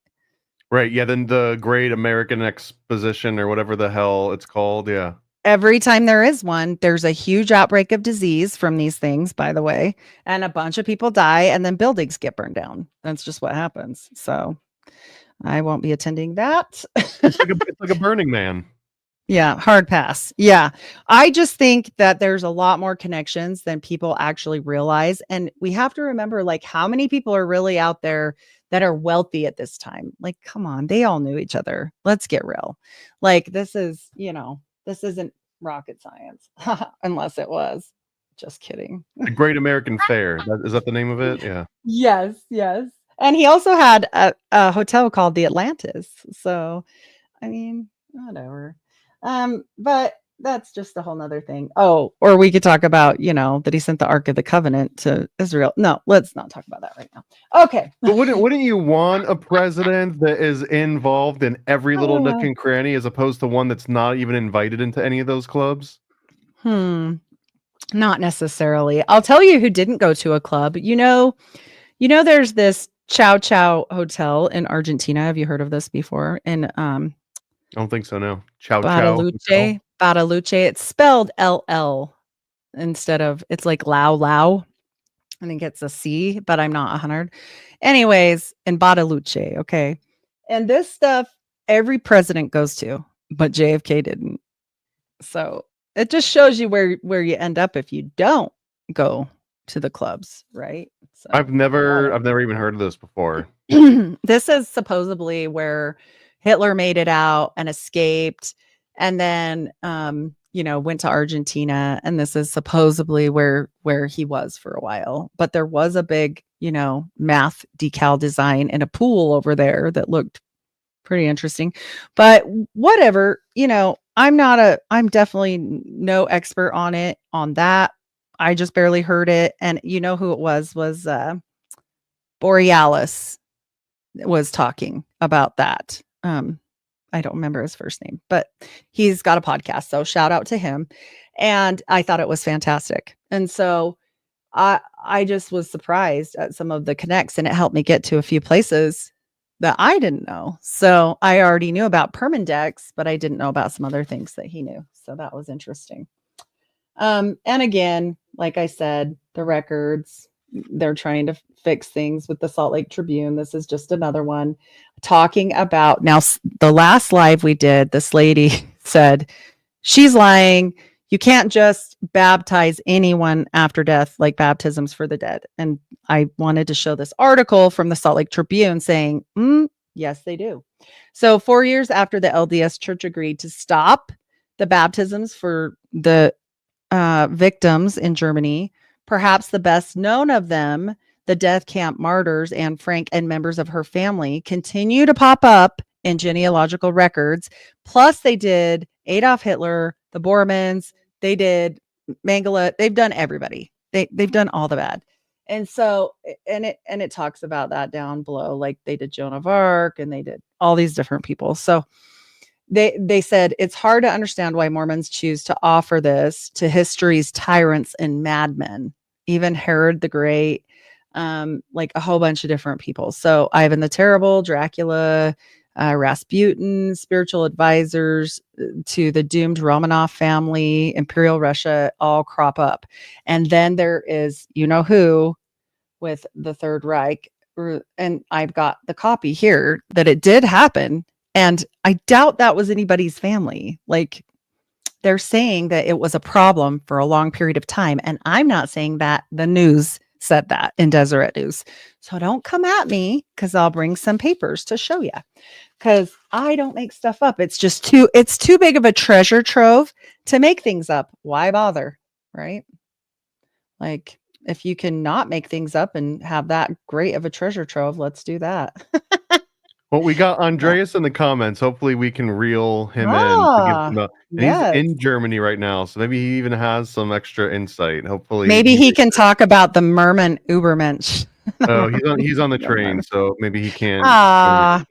Right. Yeah. Then the Great American Exposition, or whatever the hell it's called. Yeah. Every time there is one, there's a huge outbreak of disease from these things, by the way, and a bunch of people die and then buildings get burned down. That's just what happens. So I won't be attending that. It's like a Burning Man. Yeah, hard pass. Yeah. I just think that there's a lot more connections than people actually realize. And we have to remember, like, how many people are really out there that are wealthy at this time? Like, come on, they all knew each other. Let's get real. Like, this is, this isn't rocket science, unless it was. Just kidding. The Great American Fair. Is that the name of it? Yeah. Yes, yes. And he also had a hotel called the Atlantis. So, I mean, whatever. But that's just a whole nother thing. Oh, or we could talk about, that he sent the Ark of the Covenant to Israel. No, let's not talk about that right now. Okay. But wouldn't you want a president that is involved in every little nook and cranny as opposed to one that's not even invited into any of those clubs? Not necessarily. I'll tell you who didn't go to a club. There's this Chow Chow Hotel in Argentina. Have you heard of this before? In I don't think so. No. Chow Badalucci. Badalucci. It's spelled LL instead of, it's like Lao. I think it's a C, but I'm not 100. Anyways, in Badalucci. Okay. And this stuff every president goes to, but JFK didn't. So it just shows you where you end up if you don't go to the clubs, right? So I've never even heard of this before. This is supposedly where Hitler made it out and escaped, and then went to Argentina, and this is supposedly where he was for a while. But there was a big, math decal design in a pool over there that looked pretty interesting. But whatever, I'm definitely no expert on that. I just barely heard it. And who it was Borealis was talking about that. I don't remember his first name, but he's got a podcast. So shout out to him. And I thought it was fantastic. And so I just was surprised at some of the connects, and it helped me get to a few places that I didn't know. So I already knew about Permindex, but I didn't know about some other things that he knew. So that was interesting. And again, like I said, the records, they're trying to fix things with the Salt Lake Tribune. This is just another one talking about, now the last live we did, this lady said, she's lying. You can't just baptize anyone after death, like baptisms for the dead. And I wanted to show this article from the Salt Lake Tribune saying, yes, they do. So 4 years after the LDS Church agreed to stop the baptisms for the victims in Germany, perhaps the best known of them, the death camp martyrs, Anne Frank and members of her family, continue to pop up in genealogical records. Plus, they did Adolf Hitler, the Mormons, they did Mengele. They've done everybody. They've done all the bad. And so, and it talks about that down below, like they did Joan of Arc and they did all these different people. So they said it's hard to understand why Mormons choose to offer this to history's tyrants and madmen, even Herod the Great, like a whole bunch of different people. So Ivan the Terrible, Dracula, Rasputin, spiritual advisors to the doomed Romanov family, Imperial Russia, all crop up. And then there is, who with the Third Reich. And I've got the copy here that it did happen. And I doubt that was anybody's family. Like, they're saying that it was a problem for a long period of time. And I'm not saying that. The news said that in Deseret News. So don't come at me, because I'll bring some papers to show you. Because I don't make stuff up. It's too big of a treasure trove to make things up. Why bother? Right? Like, if you can not make things up and have that great of a treasure trove, let's do that. Well, we got Andreas in the comments. Hopefully we can reel him in to give him yes. He's in Germany right now, so maybe he even has some extra insight. Hopefully maybe he can talk about the Merman Ubermensch. Oh, he's on the train, so maybe he can't.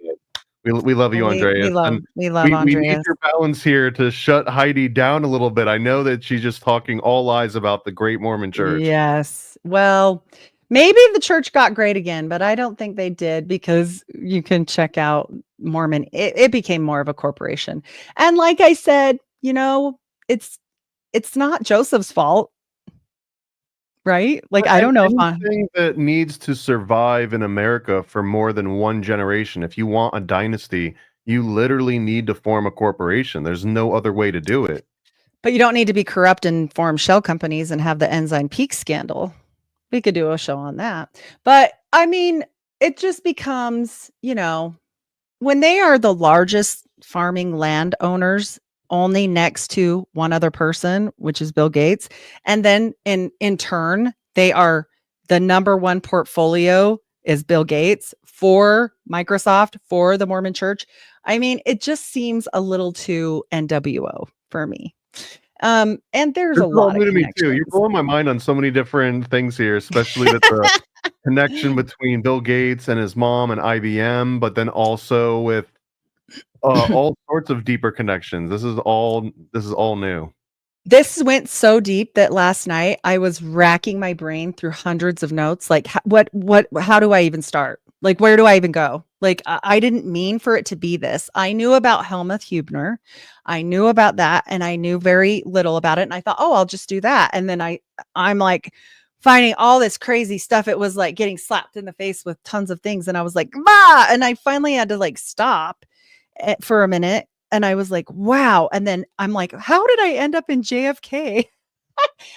We love you, Andreas. We love Andreas. We need your balance here to shut Heidi down a little bit. I know that she's just talking all lies about the Great Mormon Church. Yes. Well, maybe the church got great again, but I don't think they did, because you can check out Mormon. It became more of a corporation. And like I said, it's not Joseph's fault. right? Like, I don't know if I'm anything that needs to survive in America for more than one generation, if you want a dynasty, you literally need to form a corporation. There's no other way to do it. but you don't need to be corrupt and form shell companies and have the Ensign Peak scandal. We could do a show on that. But I mean, it just becomes, when they are the largest farming landowners only next to one other person, which is Bill Gates, and then in turn, they are the number one portfolio is Bill Gates for Microsoft, for the Mormon Church. I mean, it just seems a little too NWO for me. And there's This a is all lot of new to me too. You're connections. blowing my mind on so many different things here, especially that the connection between Bill Gates and his mom and IBM, but then also with all sorts of deeper connections. This is all new. This went so deep that last night I was racking my brain through hundreds of notes. Like, how do I even start? Like, where do I even go? Like, I didn't mean for it to be this. I knew about Helmuth Huebner. I knew about that, and I knew very little about it. And I thought, oh, I'll just do that. And then I'm like finding all this crazy stuff. It was like getting slapped in the face with tons of things. And I was like, bah! And I finally had to like stop for a minute. And I was like, wow. And then I'm like, how did I end up in JFK?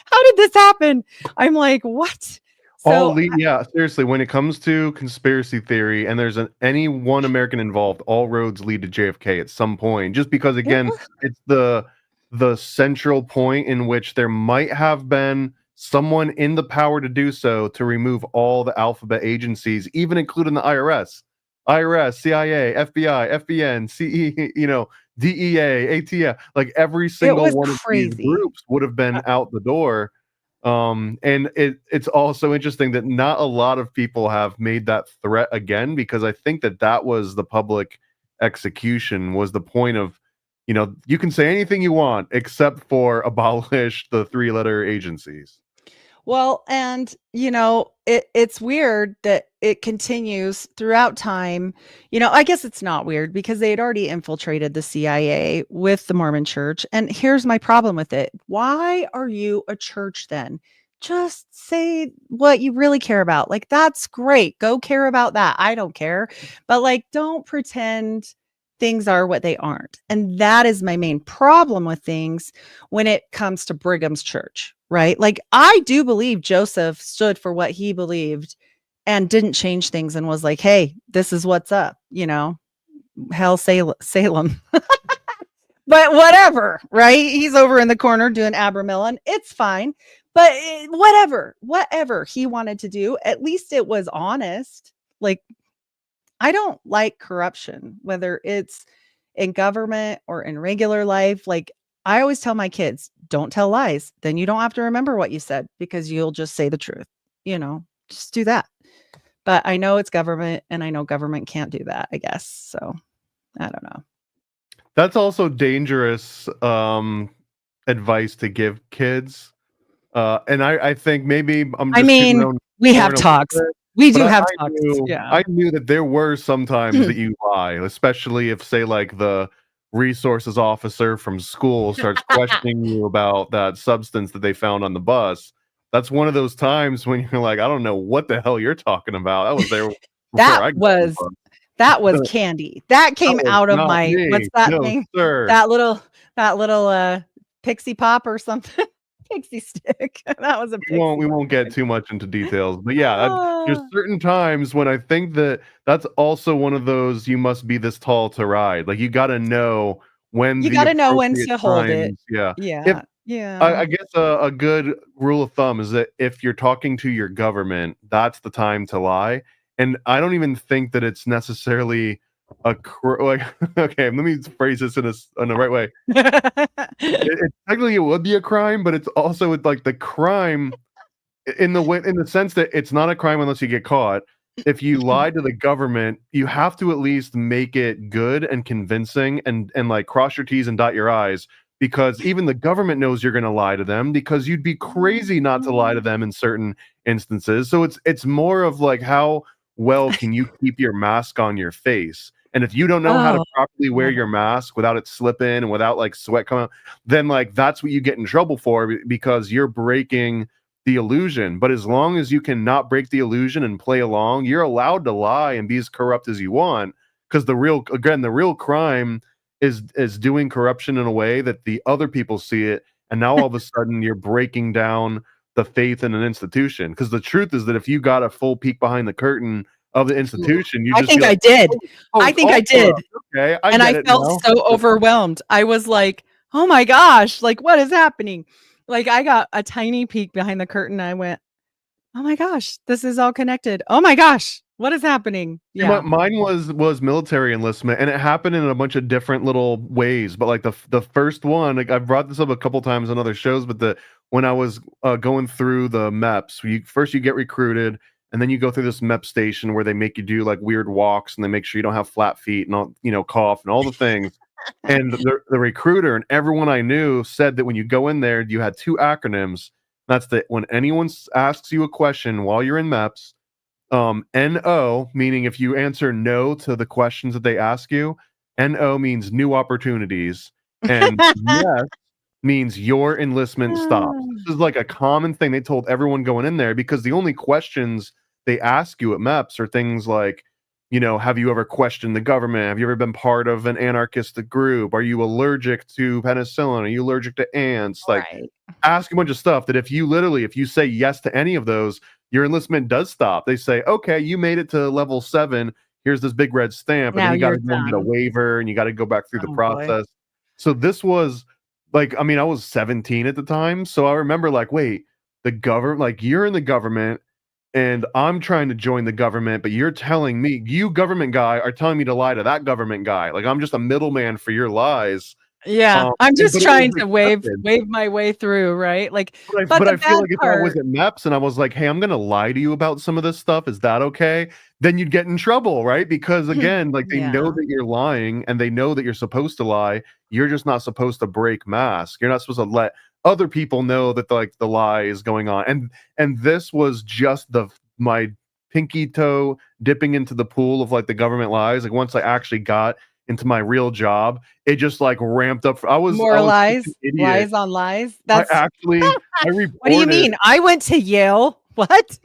How did this happen? I'm like, what? So Yeah, seriously, when it comes to conspiracy theory and there's any one American involved, all roads lead to JFK at some point, just because again, it's the central point in which there might have been someone in the power to do so, to remove all the alphabet agencies, even including the IRS, CIA, FBI, FBN, CE, DEA, ATF, like every single one of these groups would have been out the door. And it's also interesting that not a lot of people have made that threat again, because I think that was the public execution, was the point of, you can say anything you want except for abolish the 3-letter agencies. well, and it's weird that it continues throughout time. I guess it's not weird because they had already infiltrated the CIA with the Mormon Church. And here's my problem with it. Why are you a church then? Just say what you really care about. Like, that's great. Go care about that. I don't care. But like, don't pretend things are what they aren't. And that is my main problem with things when it comes to Brigham's church, right? Like, I do believe Joseph stood for what he believed and didn't change things and was like, hey, this is what's up, hell Salem. But whatever, right? He's over in the corner doing Abramelin. It's fine. But whatever he wanted to do, at least it was honest. Like, I don't like corruption, whether it's in government or in regular life. Like, I always tell my kids, don't tell lies. Then you don't have to remember what you said because you'll just say the truth. Just do that. But I know it's government, and I know government can't do that, I guess. So I don't know. That's also dangerous advice to give kids. And I think maybe I'm just we have talks. We do have talks. Yeah. I knew that there were some times that you lie, especially if, say, like the resources officer from school starts questioning you about that substance that they found on the bus. That's one of those times when you're like, I don't know what the hell you're talking about. That was there. That was candy. That came out of my what's that thing? Sir. That little pixie pop or something. Pixie stick. That was a pixie. We won't get too much into details, but yeah, there's certain times when I think that's also one of those, you must be this tall to ride. Like, you got to know when to hold it. Yeah. Yeah. I guess a good rule of thumb is that if you're talking to your government, that's the time to lie. And I don't even think that it's necessarily okay, let me phrase this in the right way. Technically it would be a crime, but it's also like the crime in the sense that it's not a crime unless you get caught. If you lie to the government, you have to at least make it good and convincing, and like cross your T's and dot your I's, because even the government knows you're going to lie to them, because you'd be crazy not to lie to them in certain instances. So it's more of like, how well can you keep your mask on your face? And if you don't know how to properly wear your mask without it slipping and without like sweat coming out, then like that's what you get in trouble for, because you're breaking the illusion. But as long as you can not break the illusion and play along, you're allowed to lie and be as corrupt as you want. Because the real crime is doing corruption in a way that the other people see it, and now all of a sudden you're breaking down the faith in an institution. Because the truth is that if you got a full peek behind the curtain of the institution, you I just think be I like, did. oh, I it's think all I did. corrupt. Okay, And I felt so overwhelmed. I was like, oh my gosh, like what is happening? Like I got a tiny peek behind the curtain. I went, oh my gosh, this is all connected. Oh my gosh, what is happening? Yeah. Mine was military enlistment, and it happened in a bunch of different little ways. But like the first one, like I've brought this up a couple times on other shows, but when I was going through the MEPS, you get recruited, and then you go through this MEP station where they make you do like weird walks, and they make sure you don't have flat feet and all, cough and all the things. And the recruiter and everyone I knew said that when you go in there, you had two acronyms. That's that when anyone asks you a question while you're in MEPS, NO, meaning if you answer no to the questions that they ask you, NO means new opportunities, and yes means your enlistment stops. This is like a common thing they told everyone going in there, because the only questions they ask you at MEPS are things like, have you ever questioned the government? Have you ever been part of an anarchistic group? Are you allergic to penicillin? Are you allergic to ants? Like, Right. ask a bunch of stuff that if you say yes to any of those, your enlistment does stop. They say, okay, you made it to level 7. Here's this big red stamp, and Now then you got you're to go and get a done. waiver, and you got to go back through the Oh boy. process. So this was like, I mean, I was 17 at the time, so I remember like, wait, the government, like you're in the government, and I'm trying to join the government, but you're telling me, you government guy, are telling me to lie to that government guy. Like I'm just a middleman for your lies. Yeah. I'm just But it trying was to wave accepted. my way through, right? Like, But but but the I feel bad like if I was part, at MEPS and I was like, "Hey, I'm gonna lie to you about some of this stuff. Is that okay?" Then you'd get in trouble, right? Because again, like they know yeah. that you're lying and they know that you're supposed to lie. You're just not supposed to break mask. You're not supposed to let other people know that like the lie is going on. And this was just my pinky toe dipping into the pool of like the government lies. Like once I actually got into my real job, it just like ramped up. More I was such an lies, idiot. lies on lies. I That's actually I what do you reported. mean? I went to Yale. What?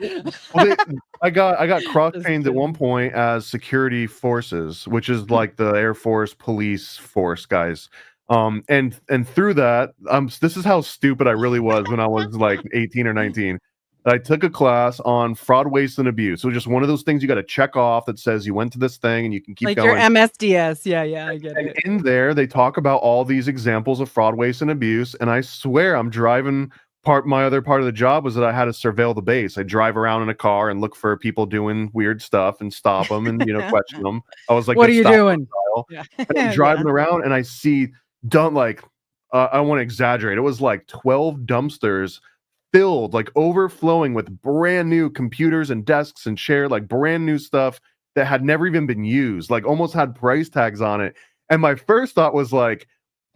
Well, I got cross Just trained at one kidding. point as security forces, which is like the Air Force police force guys. And through that, this is how stupid I really was when I was like 18 or 19. I took a class on fraud, waste, and abuse. So just one of those things you got to check off that says you went to this thing and you can keep Like your going. MSDS. Yeah, I get And it. in there, they talk about all these examples of fraud, waste, and abuse. And I swear, I'm driving. My other part of the job was that I had to surveil the base. I drive around in a car and look for people doing weird stuff and stop them and question them. I was like What the are you stop doing? style. Yeah. And I'm Yeah. driving around and I see dump like I don't want to exaggerate. It was like 12 dumpsters filled, like overflowing with brand new computers and desks and chairs, like brand new stuff that had never even been used, like almost had price tags on it. And my first thought was like,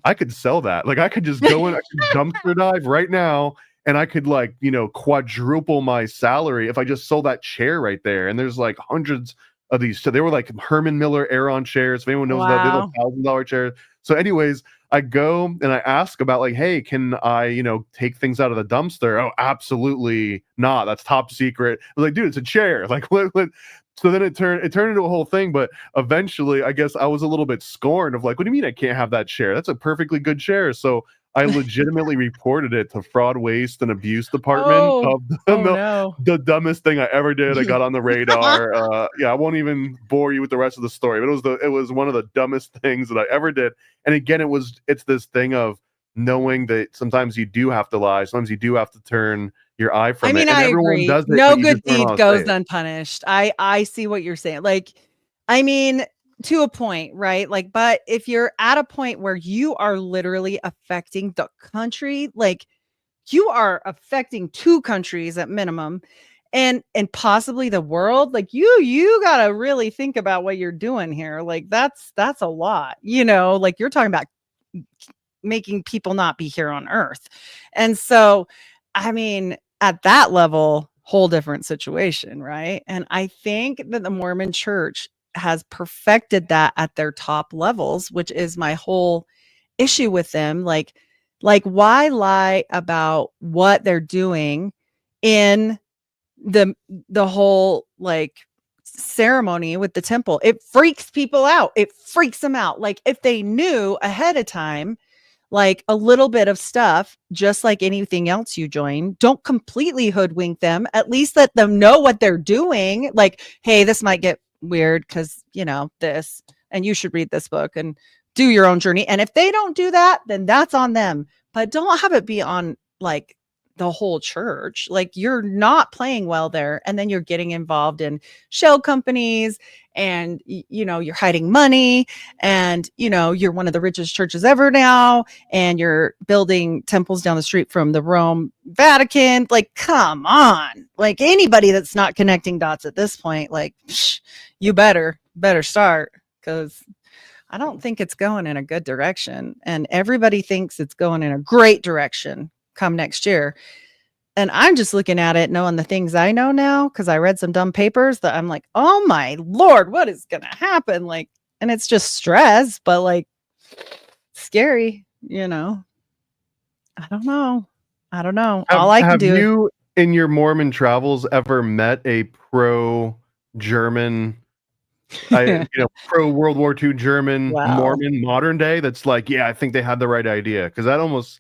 I could sell that. Like I could just go in, I could dumpster dive right now, and I could like, quadruple my salary if I just sold that chair right there. And there's like hundreds of these. So they were like Herman Miller Aeron chairs. If anyone knows about, they're like Wow. $1,000 chairs. So, anyways, I go and I ask about like, hey, can I, take things out of the dumpster? Oh, absolutely not. That's top secret. I was like, dude, it's a chair. Like, what? So then it turned into a whole thing, but eventually I guess I was a little bit scorned of like, what do you mean I can't have that chair? That's a perfectly good chair. So I legitimately reported it to fraud, waste, and abuse department Oh, of oh no. the dumbest thing I ever did. I got on the radar. Yeah, I won't even bore you with the rest of the story, but it was one of the dumbest things that I ever did. And again, it's this thing of knowing that sometimes you do have to lie, sometimes you do have to turn your eye from I mean, it, and I everyone agree. does it, No but you good just don't know deed how to say goes it. unpunished. I see what you're saying. Like, I mean, to a point, right? Like, but if you're at a point where you are literally affecting the country, like you are affecting two countries at minimum and possibly the world, like you got to really think about what you're doing here. Like that's a lot. Like you're talking about making people not be here on earth. And so, I mean, at that level, whole different situation, right? And I think that the Mormon church has perfected that at their top levels, which is my whole issue with them. Like why lie about what they're doing in the whole like ceremony with the temple. It freaks people out. It freaks them out. Like if they knew ahead of time, like a little bit of stuff, just like anything else you join, don't completely hoodwink them. At least let them know what they're doing. Like, hey, this might get weird because, this, and you should read this book and do your own journey. And if they don't do that, then that's on them. But don't have it be on like the whole church. Like you're not playing well there. And then you're getting involved in shell companies and, you're hiding money and, you're one of the richest churches ever now. And you're building temples down the street from the Rome Vatican. Like, come on, like anybody that's not connecting dots at this point, like you better start, because I don't think it's going in a good direction. And everybody thinks it's going in a great direction come next year. And I'm just looking at it, knowing the things I know now, because I read some dumb papers that I'm like, oh my Lord, what is going to happen? Like, and it's just stress, but like scary, I don't know. All I can do. Have you, in your Mormon travels, ever met a pro-German, pro World War II German Mormon modern day that's like, yeah, I think they had the right idea? Because I almost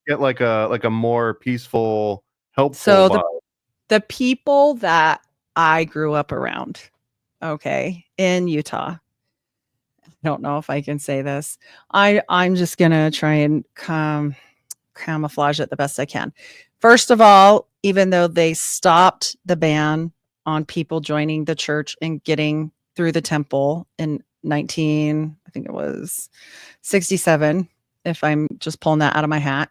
get like a more peaceful, helpful. So the people that I grew up around, okay, in Utah, I don't know if I can say this. I'm just gonna try and camouflage it the best I can. First of all, even though they stopped the ban on people joining the church and getting through the temple in 1967, if I'm just pulling that out of my hat,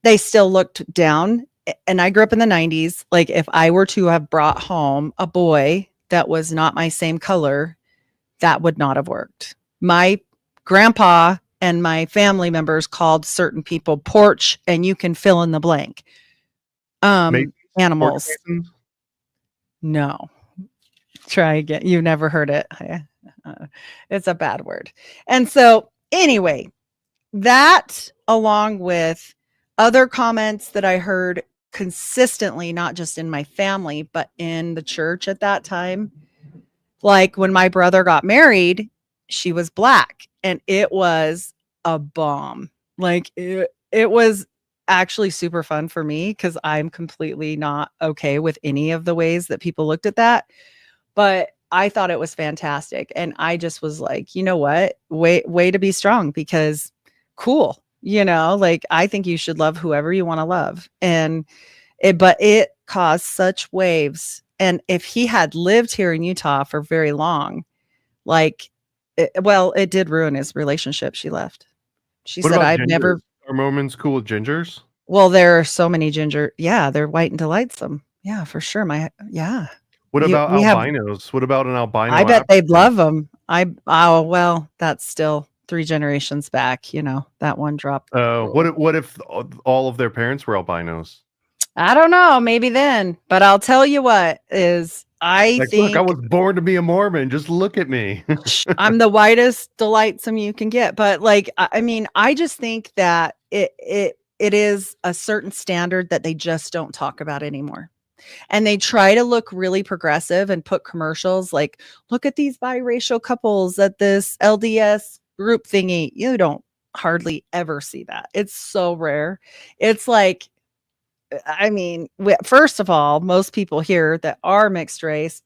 they still looked down. And I grew up in the 90s. Like if I were to have brought home a boy that was not my same color, that would not have worked. My grandpa and my family members called certain people porch, and you can fill in the blank. Animals. No. Try again. You've never heard it. It's a bad word. And so anyway, that along with other comments that I heard consistently, not just in my family, but in the church at that time. Like when my brother got married, she was black, and it was a bomb. Like it was actually super fun for me because I'm completely not okay with any of the ways that people looked at that. But I thought it was fantastic. And I just was like, you know what? Way to be strong, because cool. Like I think you should love whoever you want to love. But it caused such waves. And if he had lived here in Utah for very long, like, it did ruin his relationship. She left. She said, I've never. Are Mormons cool with gingers? Well, there are so many ginger. Yeah, they're white and delightsome. Yeah, for sure. What about albinos? What about an albino? I bet they'd love them. Well, that's still 3 generations back. That one dropped. What if all of their parents were albinos? I don't know. Maybe then. But I'll tell you what is. Look, I was born to be a Mormon. Just look at me. I'm the whitest delightsome you can get. But like, I mean, I just think that it is a certain standard that they just don't talk about anymore. And they try to look really progressive and put commercials like, look at these biracial couples at this LDS group thingy. You don't hardly ever see that. It's so rare. It's like, I mean, first of all, most people here that are mixed race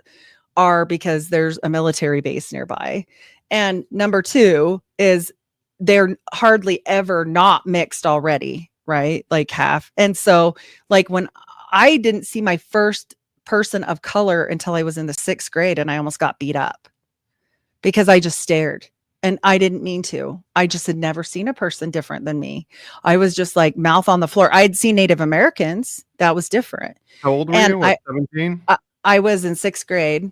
are because there's a military base nearby. And number 2 is they're hardly ever not mixed already, right? Like half. And so like when I didn't see my first person of color until I was in the 6th grade, and I almost got beat up because I just stared. And I didn't mean to. I just had never seen a person different than me. I was just like mouth on the floor. I'd seen Native Americans. That was different. How old were you? 17? I was in 6th grade.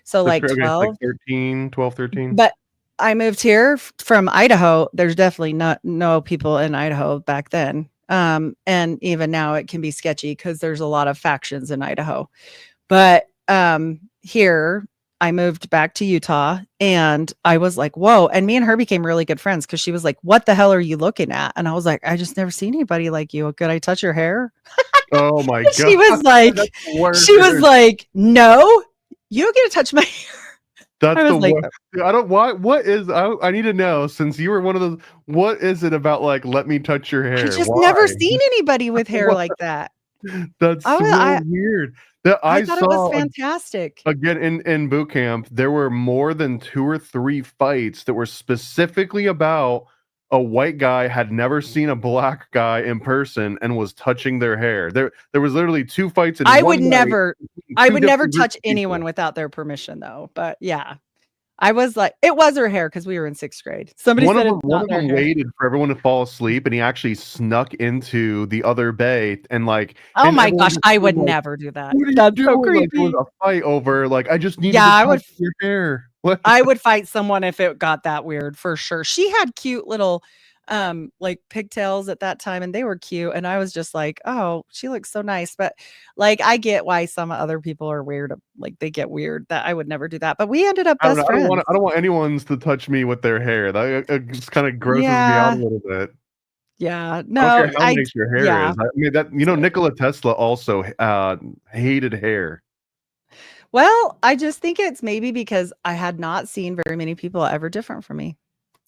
So like 12. Like 12, 13. But I moved here from Idaho. There's definitely no people in Idaho back then. And even now it can be sketchy because there's a lot of factions in Idaho. But here I moved back to Utah and I was like, whoa. And me and her became really good friends because she was like, what the hell are you looking at? And I was like, I just never seen anybody like you. Could I touch your hair? Oh my And god. That's the worst. no, you don't get to touch my hair. That's I the was like, worst. I don't what is I need to know, since you were one of those, what is it about like let me touch your I hair? just never Why? seen anybody with hair What? like that. That's I, so wa- I, weird. That I I thought it was saw fantastic. again in boot camp, there were more than 2 or 3 fights that were specifically about a white guy had never seen a black guy in person and was touching their hair. There was literally 2 fights in I one would night never, between I 2 would never different groups touch of anyone people. without their permission though. But yeah, I was like, it was her hair because we were in 6th grade. Somebody said it's One not of their them hair. waited for everyone to fall asleep, and he actually snuck into the other bay and like, Oh and my everyone gosh, just I was would like, never do that. "What are you That's so doing?" Like, it was creepy. a fight over, like, "I just needed Yeah, to I touch would your hair." What? I would fight someone if it got that weird for sure. She had cute little like pigtails at that time and they were cute and I was just like, "Oh, she looks so nice." But like I get why some other people are weird, like they get weird that I would never do that. But we ended up I don't know. best friends. I don't want anyone's to touch me with their hair. That it just kind of grosses me out a Yeah. little bit. Yeah. I don't No, care how nice your hair yeah. is. I mean, that Nikola Tesla also hated hair. Well, I just think it's maybe because I had not seen very many people ever different from me.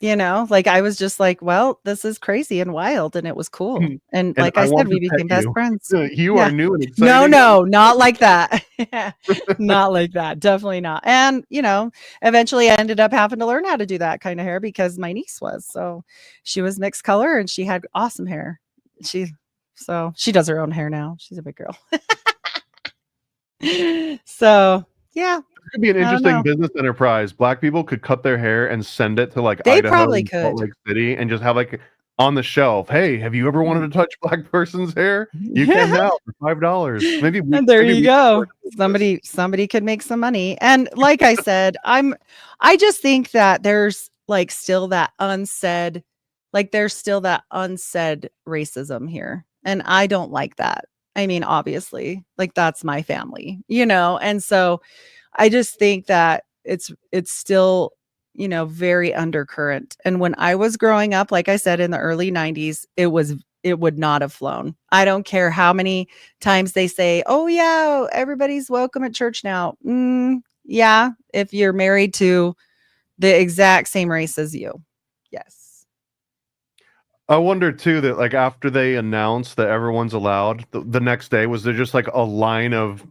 You know, like I was just like, well, this is crazy and wild and it was cool. And And like I I said, want to we pet became best you. friends. You are Yeah. new and No, exciting. no, not like that. Not like that. Definitely not. And, you know, eventually I ended up having to learn how to do that kind of hair because my niece was. So she was mixed color and she had awesome hair. She does her own hair now. She's a big girl. So, yeah, Could be an I don't interesting know. business enterprise. Black people could cut their hair and send it to like They Idaho probably and Salt could. Lake City and just have like on the shelf, "Hey, have you ever wanted to touch black person's hair? You can now for $5." And there Maybe you we go. should do this. Somebody could make some money. And like I said, I just think that there's like still that unsaid, like there's still that unsaid racism here. And I don't like that. I mean, obviously, like that's my family, you know. And so I just think that it's still, you know, very undercurrent. And when I was growing up, like I said, in the early 90s, it would not have flown. I don't care how many times they say, "Oh yeah, everybody's welcome at church now." Yeah, if you're married to the exact same race as you. Yes. I wonder too that like after they announced that everyone's allowed, the next day was there just like a line of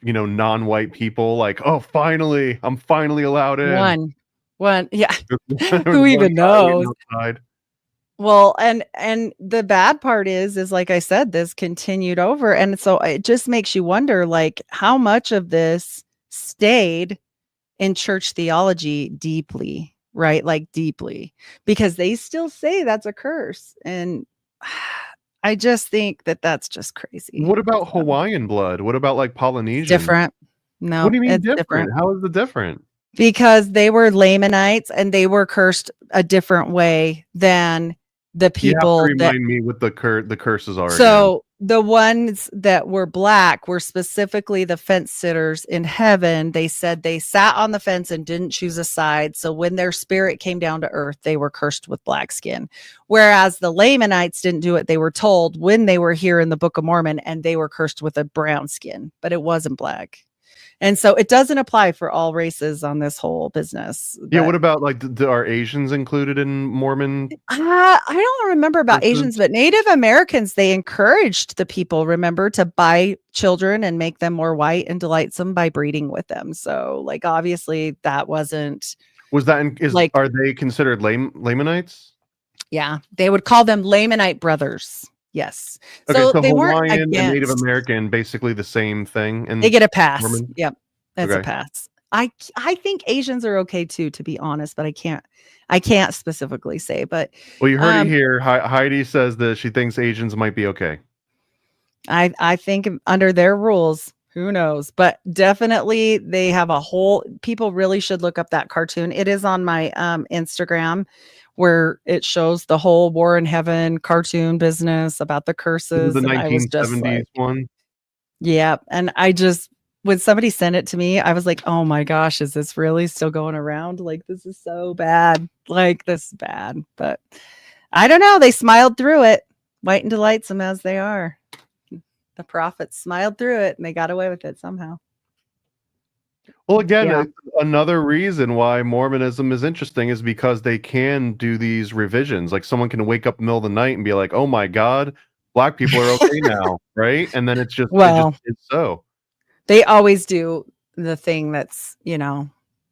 non-white people like, "Oh, finally, I'm finally allowed in." One, yeah. There was Who one even guy waiting knows? outside. Well, and the bad part is like I said, this continued over, and so it just makes you wonder, like, how much of this stayed in church theology deeply, right? Like, deeply, because they still say that's a curse, and I just think that that's just crazy. What about So, Hawaiian blood? What about like it's Polynesian? different. What No, do you mean it's different? different. How is it different? Because they were Lamanites and they were cursed a different way than the You have to people that remind me what the curses are again. so the ones that were black were specifically the fence sitters in heaven. They said they sat on the fence and didn't choose a side. So when their spirit came down to earth, they were cursed with black skin. Whereas the Lamanites didn't do it. They were told when they were here in the Book of Mormon and they were cursed with a brown skin, but it wasn't black. And so it doesn't apply for all races on this whole business. Yeah, But what about like are Asians included in Mormon I don't remember about Asians, churches? but Native Americans, they encouraged the people, remember, to buy children and make them more white and delightsome by breeding with them. So, like, obviously, that wasn't Was that like, are they considered Lamanites? yeah, they would call them Lamanite brothers. Yes. Okay, So so they weren't Hawaiian and Native against, American, basically the same thing they in get a pass. Mormon? Yep. That's a Okay. pass. I think Asians are okay too, to be honest, but I can't specifically say. But Well, you heard it um here. Heidi says that she thinks Asians might be okay. I think under their rules, who knows? But definitely they have a whole people really should look up that cartoon. It is on my Instagram where it shows the whole War in Heaven cartoon business about the This is curses. the And I was just 1970s like, one. yeah. And I just when somebody sent it to me, I was like, oh my gosh, is this really still going around? Like, this is so bad. Like, this is bad. But I don't know. They smiled through it. White and delightsome as they are. The prophets smiled through it and they got away with it somehow. Well, again, Yeah. another reason why Mormonism is interesting is because they can do these revisions. Like someone can wake up in the middle of the night and be like, "Oh my God, black people are okay now," right? And then it just Well, is so. they always do the thing that's,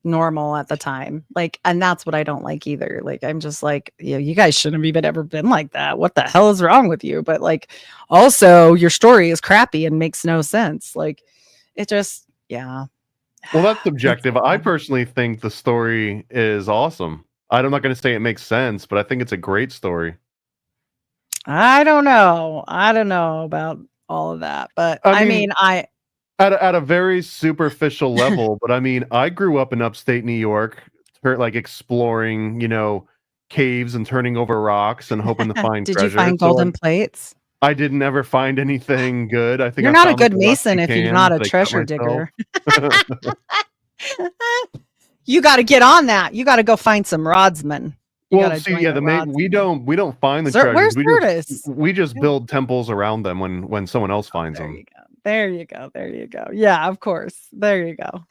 normal at the time. Like, and that's what I don't like either. Like, I'm just like, yeah, you guys shouldn't have even ever been like that. What the hell is wrong with you? But like, also your story is crappy and makes no sense. Like, it just, yeah. Well, that's It's subjective. I sad. personally think the story is awesome. I'm not going to say it makes sense, but I think it's a great story. I don't know. I don't know about all of that, but I I mean, mean, I at a very superficial level, but I mean, I grew up in upstate New York, like exploring, caves and turning over rocks and hoping to find did you treasure. find So like, golden plates? I didn't ever find anything good. I think You're I not a found like good the mason rusty if you're cans not a that I cut treasure myself. digger. You got to get on that. You got to go find some rodsmen. You got Well, to see, join yeah, the we rodsmen. don't find the treasures. Where's Curtis? We just Yeah. build temples around them when someone else Oh, finds there them. you go. There you go. There you go. Yeah, of course. There you go.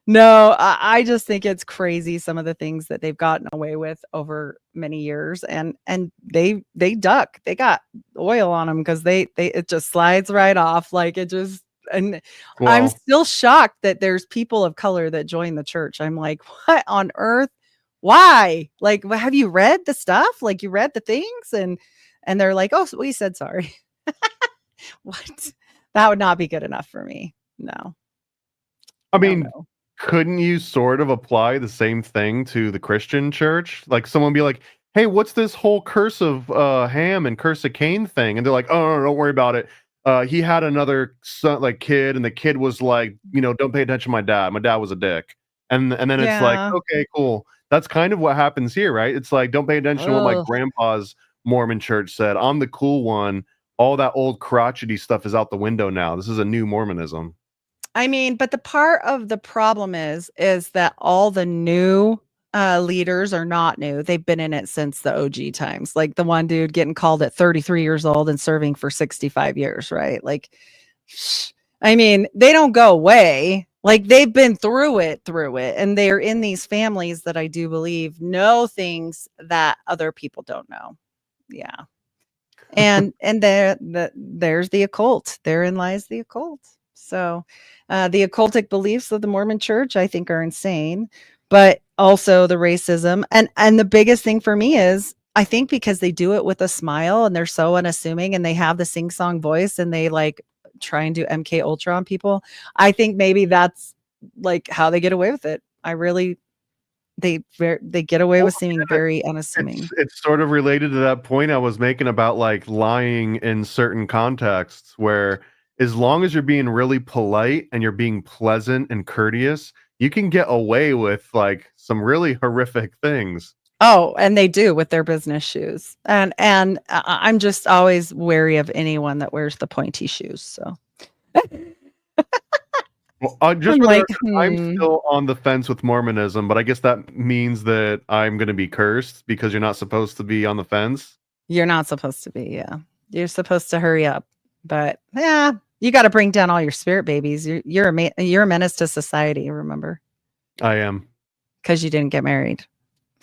No, I just think it's crazy some of the things that they've gotten away with over many years, and they duck. They got oil on them because they it just slides right off like it just. And I'm Well, still shocked that there's people of color that join the church. I'm like, what on earth? Why? Like, have you read the stuff? Like, you read the things, and they're like, oh, so we said sorry. What? That would not be good enough for me. No, I no, mean, no. couldn't you sort of apply the same thing to the Christian church? Like someone be like, "Hey, what's this whole curse of Ham and curse of Cain thing?" And they're like, "Oh, no, don't worry about it. He had another son, like kid, and the kid was like, don't pay attention to my dad. My dad was a dick." And then it's like, Yeah. okay, cool. That's kind of what happens here, right? It's like, don't pay attention to what my Ugh. grandpa's Mormon church said. I'm the cool one. All that old crotchety stuff is out the window now. This is a new Mormonism. I mean, but the part of the problem is that all the new leaders are not new. They've been in it since the OG times. Like the one dude getting called at 33 years old and serving for 65 years, right? Like, I mean, they don't go away. Like they've been through it, and they're in these families that I do believe know things that other people don't know. Yeah. And there's the occult. Therein lies the occult. So the occultic beliefs of the Mormon church, I think, are insane, but also the racism. And the biggest thing for me is I think because they do it with a smile and they're so unassuming and they have the sing-song voice and they like try and do MK Ultra on people. I think maybe that's like how they get away with it. I really they get away Well, with seeming very unassuming. it's sort of related to that point I was making about like lying in certain contexts where as long as you're being really polite and you're being pleasant and courteous, you can get away with like some really horrific things. Oh, and they do with their business shoes. And I'm just always wary of anyone that wears the pointy shoes. So Well, just I'm for the like, record, I'm still on the fence with Mormonism, but I guess that means that I'm going to be cursed because you're not supposed to be on the fence. you're not supposed to be. Yeah. You're supposed to hurry up. But yeah, you got to bring down all your spirit babies. You're a menace to society, remember? I am. Because you didn't get married.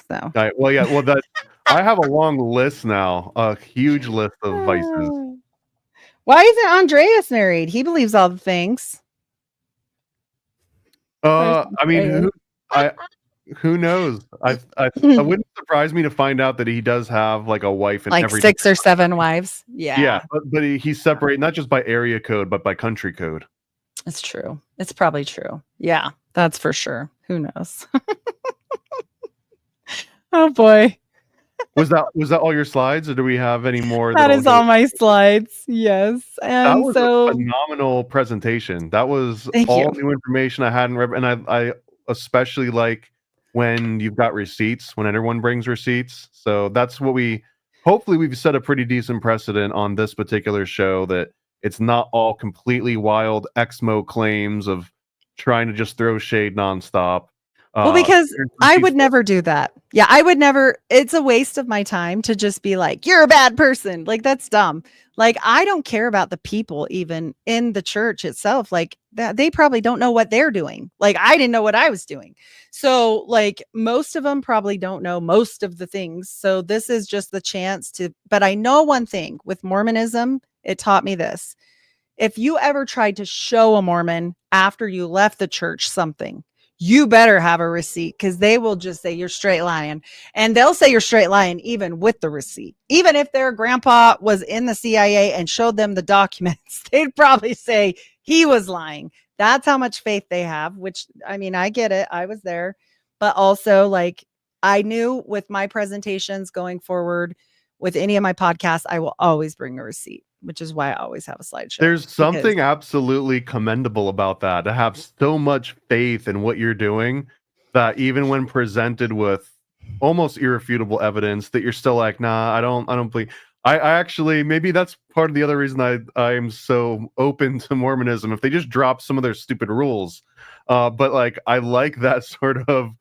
So Well, yeah. Well, that I have a long list now, a huge list of vices. why isn't Andreas married? He believes all the things. Where's I mean, Andreas? who knows? I wouldn't surprise me to find out that he does have like a wife in Like every 6 or 7 wives. yeah, Yeah. but he's separated not just by area code but by country code. It's true. It's probably true. Yeah, that's for sure. Who knows? Oh boy. Was that all your slides, or do we have any more? That is all my slides. Yes. That And was a so phenomenal presentation. That was thank all you. new information I hadn't read, and I especially like when you've got receipts, when everyone brings receipts. So that's what hopefully we've set a pretty decent precedent on this particular show, that it's not all completely wild Exmo claims of trying to just throw shade nonstop. Well, because There's some I people- would never do that. Yeah, I would never. It's a waste of my time to just be like, you're a bad person. Like, that's dumb. Like, I don't care about the people even in the church itself. Like, that they probably don't know what they're doing. Like, I didn't know what I was doing. So, like, most of them probably don't know most of the things. So, this is just the chance to. But I know one thing with Mormonism, it taught me this. If you ever tried to show a Mormon after you left the church something, you better have a receipt, because they will just say you're straight lying. And they'll say you're straight lying even with the receipt. Even if their grandpa was in the CIA and showed them the documents, they'd probably say he was lying. That's how much faith they have, which, I mean, I get it. I was there. But also, like, I knew with my presentations going forward with any of my podcasts, I will always bring a receipt, which is why I always have a slideshow. There's something absolutely commendable about that, to have so much faith in what you're doing that even when presented with almost irrefutable evidence, that you're still like, nah, I don't believe. I actually, maybe that's part of the other reason I'm so open to Mormonism. If they just drop some of their stupid rules, but like, I like that sort of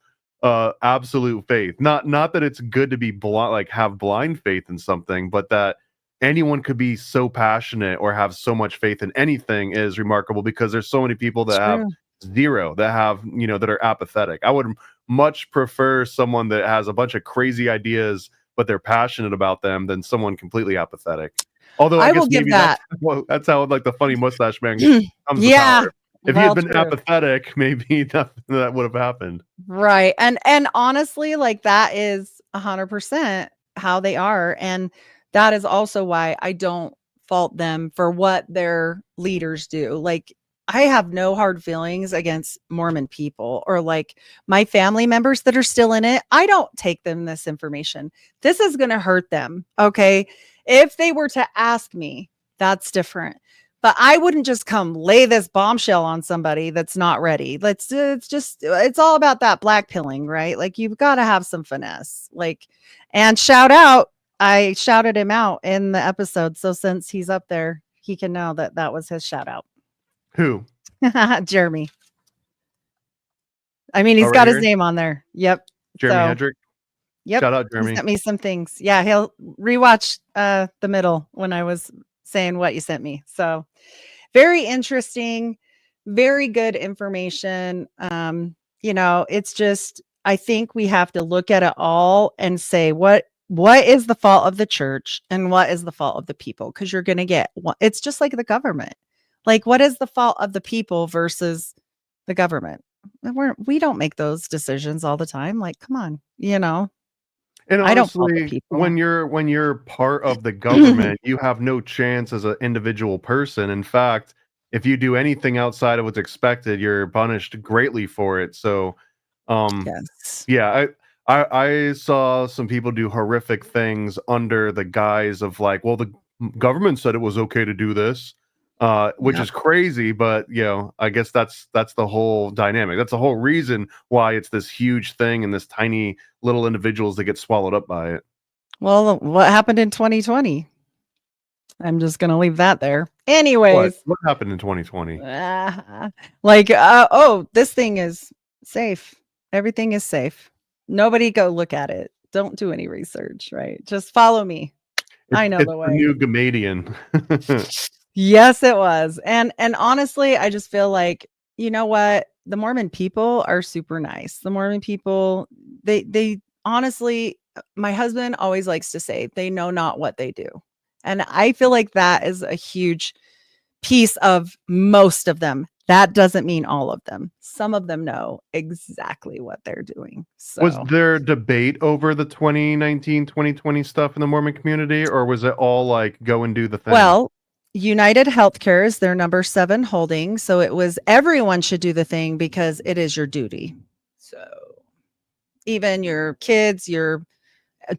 absolute faith. Not that it's good to be blind, like have blind faith in something, but that anyone could be so passionate or have so much faith in anything is remarkable, because there's so many people that have zero, that have, that are apathetic. I would much prefer someone that has a bunch of crazy ideas but they're passionate about them than someone completely apathetic. Although I guess will give maybe that. that's how like the funny mustache man comes to Yeah. power. If he had been apathetic, maybe nothing that would have happened. Right. And honestly, like, that is 100% how they are. And that is also why I don't fault them for what their leaders do. Like, I have no hard feelings against Mormon people or like my family members that are still in it. I don't take them this information. This is going to hurt them. Okay. If they were to ask me, that's different. But I wouldn't just come lay this bombshell on somebody that's not ready. It's all about that black pilling, right? Like, you've got to have some finesse. Like, and shout out, I shouted him out in the episode. So since he's up there, he can know that that was his shout out. Who? Jeremy. I mean, he's got his name on there. Yep. Jeremy Hedrick. Yep. Shout out, Jeremy. He sent me some things. Yeah, he'll rewatch the middle when I was saying what you sent me. So very interesting, very good information. It's just, I think we have to look at it all and say what is the fault of the church and what is the fault of the people? Because you're going to get, it's just like the government. Like, what is the fault of the people versus the government? We don't make those decisions all the time. Like, come on, And honestly, I don't fault the people. when you're part of the government, you have no chance as an individual person. In fact, if you do anything outside of what's expected, you're punished greatly for it. So, Yes. yeah, I saw some people do horrific things under the guise of like, well, the government said it was okay to do this. Which is crazy, but I guess that's the whole dynamic. That's the whole reason why it's this huge thing and this tiny little individuals that get swallowed up by it. Well, what happened in 2020? I'm just gonna leave that there. Anyways, What happened in 2020? This thing is safe. Everything is safe. Nobody go look at it. Don't do any research. Right? Just follow me. I know the way. New Gamadian. Yes, it was. And honestly, I just feel like, you know what? The Mormon people are super nice. The Mormon people, they honestly, my husband always likes to say, they know not what they do. And I feel like that is a huge piece of most of them. That doesn't mean all of them. Some of them know exactly what they're doing. So. Was there debate over the 2019, 2020 stuff in the Mormon community, or was it all like go and do the thing? Well, United Healthcare is their number 7 holding. So it was everyone should do the thing because it is your duty. So even your kids,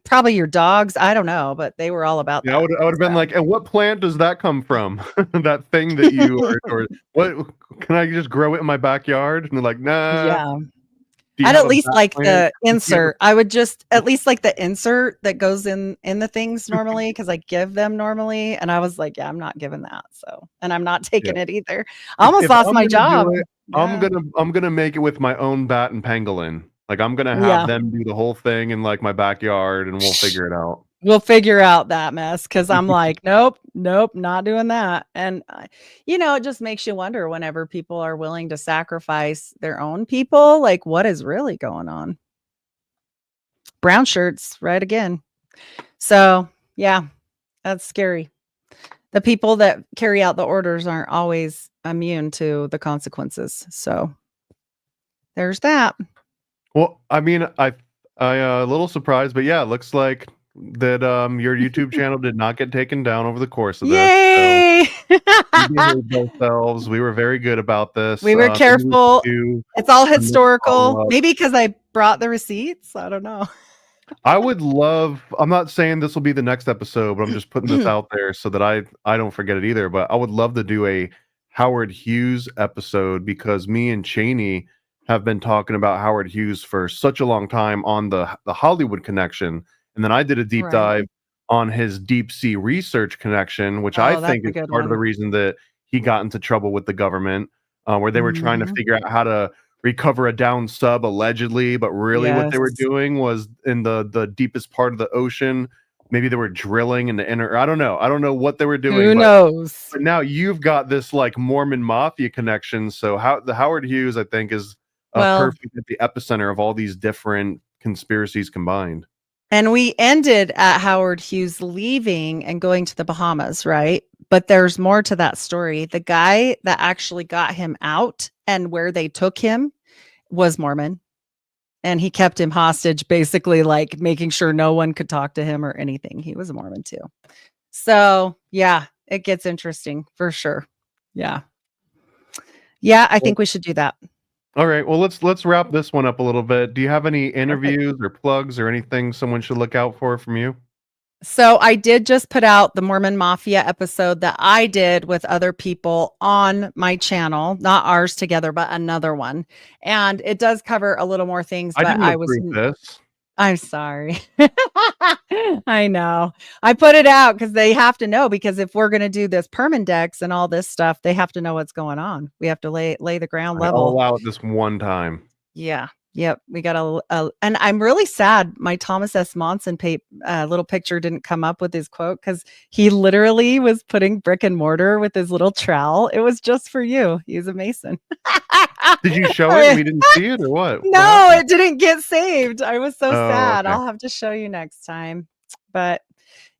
probably your dogs, I don't know, but they were all about that. I would have been like, and what plant does that come from? That thing that you are, or what, can I just grow it in my backyard? And they're like, nah. Yeah. I'd at least like the insert. I would just at least like the insert that goes in the things normally, because I give them normally. And I was like, yeah, I'm not giving that. So, and I'm not taking it either. I almost lost my job. I'm Yeah. gonna make it with my own bat and pangolin. Like, I'm gonna have Yeah. them do the whole thing in, like, my backyard, and we'll figure it out. We'll figure out that mess because I'm like, nope, nope, not doing that. And, it just makes you wonder whenever people are willing to sacrifice their own people, like what is really going on? Brown shirts, right again. So, yeah, that's scary. The people that carry out the orders aren't always immune to the consequences. So, there's that. Well, I mean, a little surprised, but yeah, it looks like that, your YouTube channel did not get taken down over the course of this, so Yay! we behaved ourselves. We were very good about this. We were Maybe we should careful. do It's all a next historical. follow-up. Maybe because I brought the receipts. I don't know. I'm not saying this will be the next episode, but I'm just putting this out there so that I don't forget it either. But I would love to do a Howard Hughes episode because me and Cheney have been talking about Howard Hughes for such a long time on the Hollywood connection. And then I did a deep Right. dive on his deep sea research connection, which I Oh, that's think a is good part of the one. reason that he got into trouble with the government, where they were trying to Mhm. figure out how to recover a down sub allegedly, but really what they were Yes. doing was in the deepest part of the ocean. Maybe they were drilling in the inner. I don't know. I don't know what they were doing, Who knows? but now you've got this like Mormon mafia connection. So how the Howard Hughes, I think, is Well, perfect at the epicenter of all these different conspiracies combined. and we ended at Howard Hughes leaving and going to the Bahamas, right? But there's more to that story. The guy that actually got him out and where they took him was Mormon. And he kept him hostage, basically, like making sure no one could talk to him or anything. He was a Mormon too. So, yeah, it gets interesting for sure. Yeah. Yeah, I think we should do that. All right. Well, let's wrap this one up a little bit. Do you have any Perfect. interviews or plugs or anything someone should look out for from you? So I did just put out the Mormon Mafia episode that I did with other people on my channel, not ours together, but another one. And it does cover a little more things, I but didn't approve this. I'm sorry. I know. I put it out because they have to know, because if we're going to do this Permindex and all this stuff, they have to know what's going on. We have to lay the ground I'll level. allow it this one time. Yeah. Yep. We got and I'm really sad my Thomas S. Monson little picture didn't come up with his quote, because he literally was putting brick and mortar with his little trowel. It was just for you. He's a Mason. Did you show it and we didn't see it or what? No, it didn't get saved. I was so Oh, sad. okay. I'll have to show you next time. But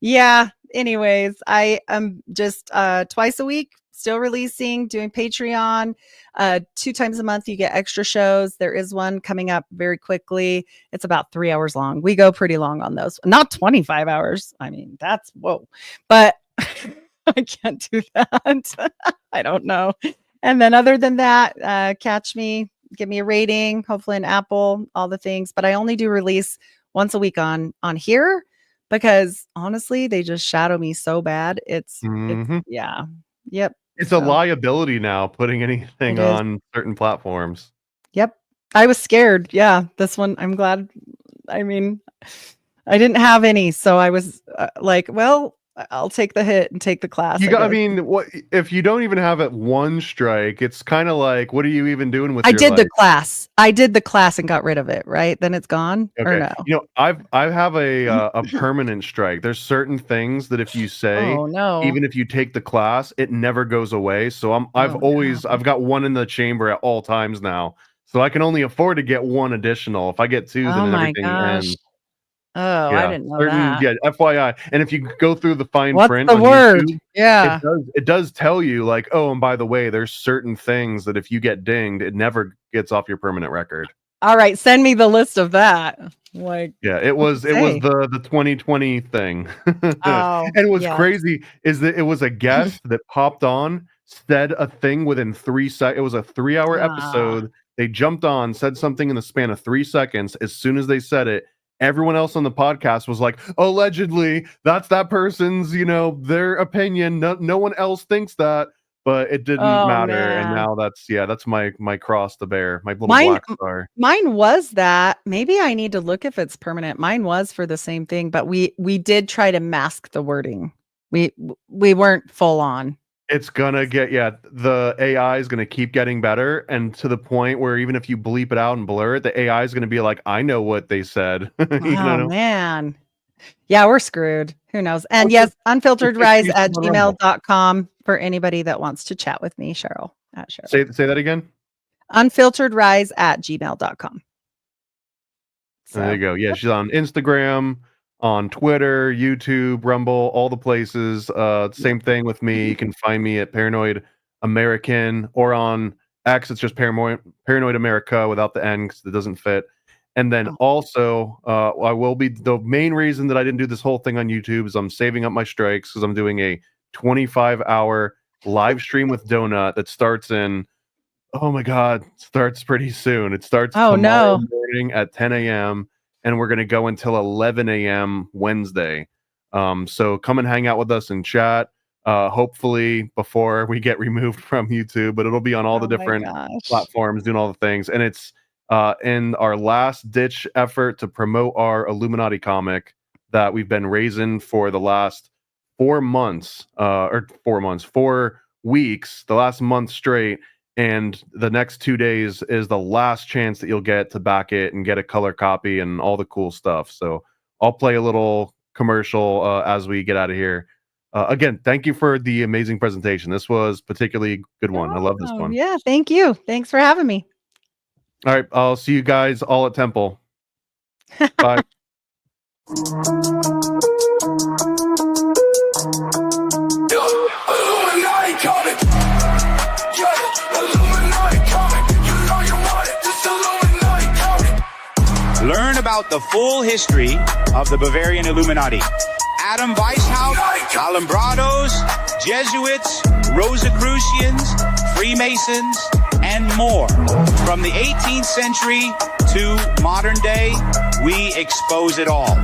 yeah, anyways, I am just twice a week still releasing, doing Patreon. 2 times a month you get extra shows. There is one coming up very quickly. It's about 3 hours long. We go pretty long on those. Not 25 hours. I mean, that's whoa. But I can't do that. I don't know. And then other than that, catch me, give me a rating, hopefully an Apple, all the things. But I only do release once a week on here, because honestly, they just shadow me so bad. It's yeah. Yep. It's a liability now putting anything It is. on certain platforms. Yep. I was scared. Yeah. This one, I'm glad. I mean, I didn't have any, so I was like, well, I'll take the hit and take the class. I mean, what if you don't even have it one strike? It's kind of like, what are you even doing with I your did life? the class. I did the class and got rid of it, right? Then it's gone, or Okay. no? You know, I have a permanent strike. There's certain things that if you say, Oh no. even if you take the class, it never goes away. So I've no. got one in the chamber at all times now. So I can only afford to get one additional. If I get two, Oh then my everything gosh. ends. Oh, I didn't know that. Yeah, FYI. And if you go through the fine What's print the on word? YouTube, Yeah. it does tell you, like, oh, and by the way, there's certain things that if you get dinged, it never gets off your permanent record. All right, send me the list of that. Like, yeah, it was the 2020 thing. Oh, and what's yes. crazy is that it was a guest that popped on, said a thing within 3 seconds. It was a 3-hour episode. They jumped on, said something in the span of 3 seconds. As soon as they said it, everyone else on the podcast was like, allegedly, that's that person's, their opinion. No one else thinks that, but it didn't matter. Man. And now that's my cross to bear, my little black star. Mine was that. Maybe I need to look if it's permanent. Mine was for the same thing, but we did try to mask the wording. We weren't full on. It's gonna get, the AI is gonna keep getting better, and to the point where even if you bleep it out and blur it, the AI is gonna be like, I know what they said. You Oh know? man. Yeah, we're screwed. Who knows? And What's yes, your unfilteredrise@gmail.com for anybody that wants to chat with me, Cheryl at Cheryl. Say that again. Unfilteredrise@gmail.com. There you go. Yeah, she's on Instagram, on Twitter, YouTube, Rumble, all the places. Same thing with me. You can find me at Paranoid American, or on X, it's just Paranoid America without the N because it doesn't fit. And then also, I will be, the main reason that I didn't do this whole thing on YouTube is I'm saving up my strikes because I'm doing a 25-hour live stream with Donut that starts in, oh my God, starts pretty soon. It starts tomorrow morning at 10 a.m. and we're going to go until 11 a.m. Wednesday. So come and hang out with us and chat. Hopefully before we get removed from YouTube, but it'll be on all the different platforms, doing all the things. And it's in our last ditch effort to promote our Illuminati comic that we've been raising for the last 4 weeks, the last month straight. And the next 2 days is the last chance that you'll get to back it and get a color copy and all the cool stuff. So I'll play a little commercial as we get out of here. Again, thank you for the amazing presentation. This was particularly good one. I love this one. Yeah, thank you. Thanks for having me. All right, I'll see you guys all at Temple. Bye. Learn about the full history of the Bavarian Illuminati. Adam Weishaupt, Alambrados, Jesuits, Rosicrucians, Freemasons, and more. From the 18th century to modern day, we expose it all.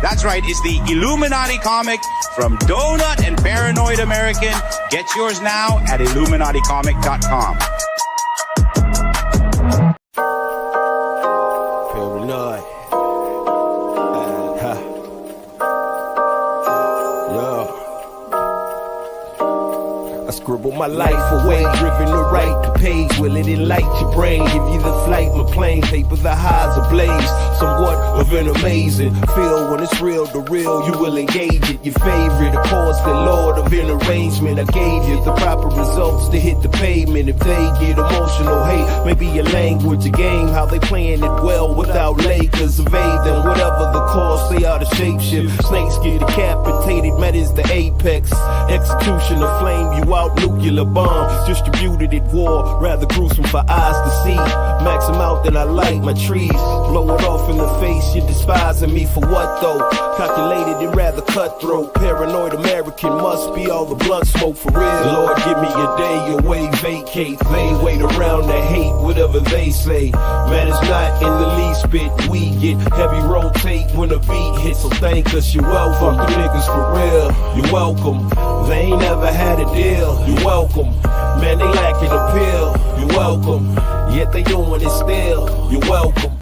That's right, it's the Illuminati comic from Donut and Paranoid American. Get yours now at IlluminatiComic.com. Paranoid. I scribble my life away, driven to write the page. Will it enlighten your brain? Give you the flight, my plane, paper the highs ablaze. Somewhat of an amazing feel when it's real to real. You will engage it. Your favorite, of course, the Lord of an arrangement. I gave you the proper results to hit the pavement. If they get emotional, hey, maybe your language, a game, how they playing it well without Lakers. Evade them, whatever the cost, they are the shapeshift. Snakes get decapitated, met is the apex. Execution of flame you out, nuclear bomb distributed at war, rather gruesome for eyes to see. Max them out, then I light my trees. Blow it off in the face, you're despising me for what though? Calculated and rather cutthroat. Paranoid American must be all the blunt smoke for real. Lord, give me a day away, vacate. They wait around to hate whatever they say. Man, it's not in the least bit. We get heavy rotate when the beat hits, so thank us, you're welcome. Fuck the niggas for real, you're welcome. They ain't never had a deal, you're welcome. Man, they lacking appeal, you're welcome. Yet they doing it still, you're welcome.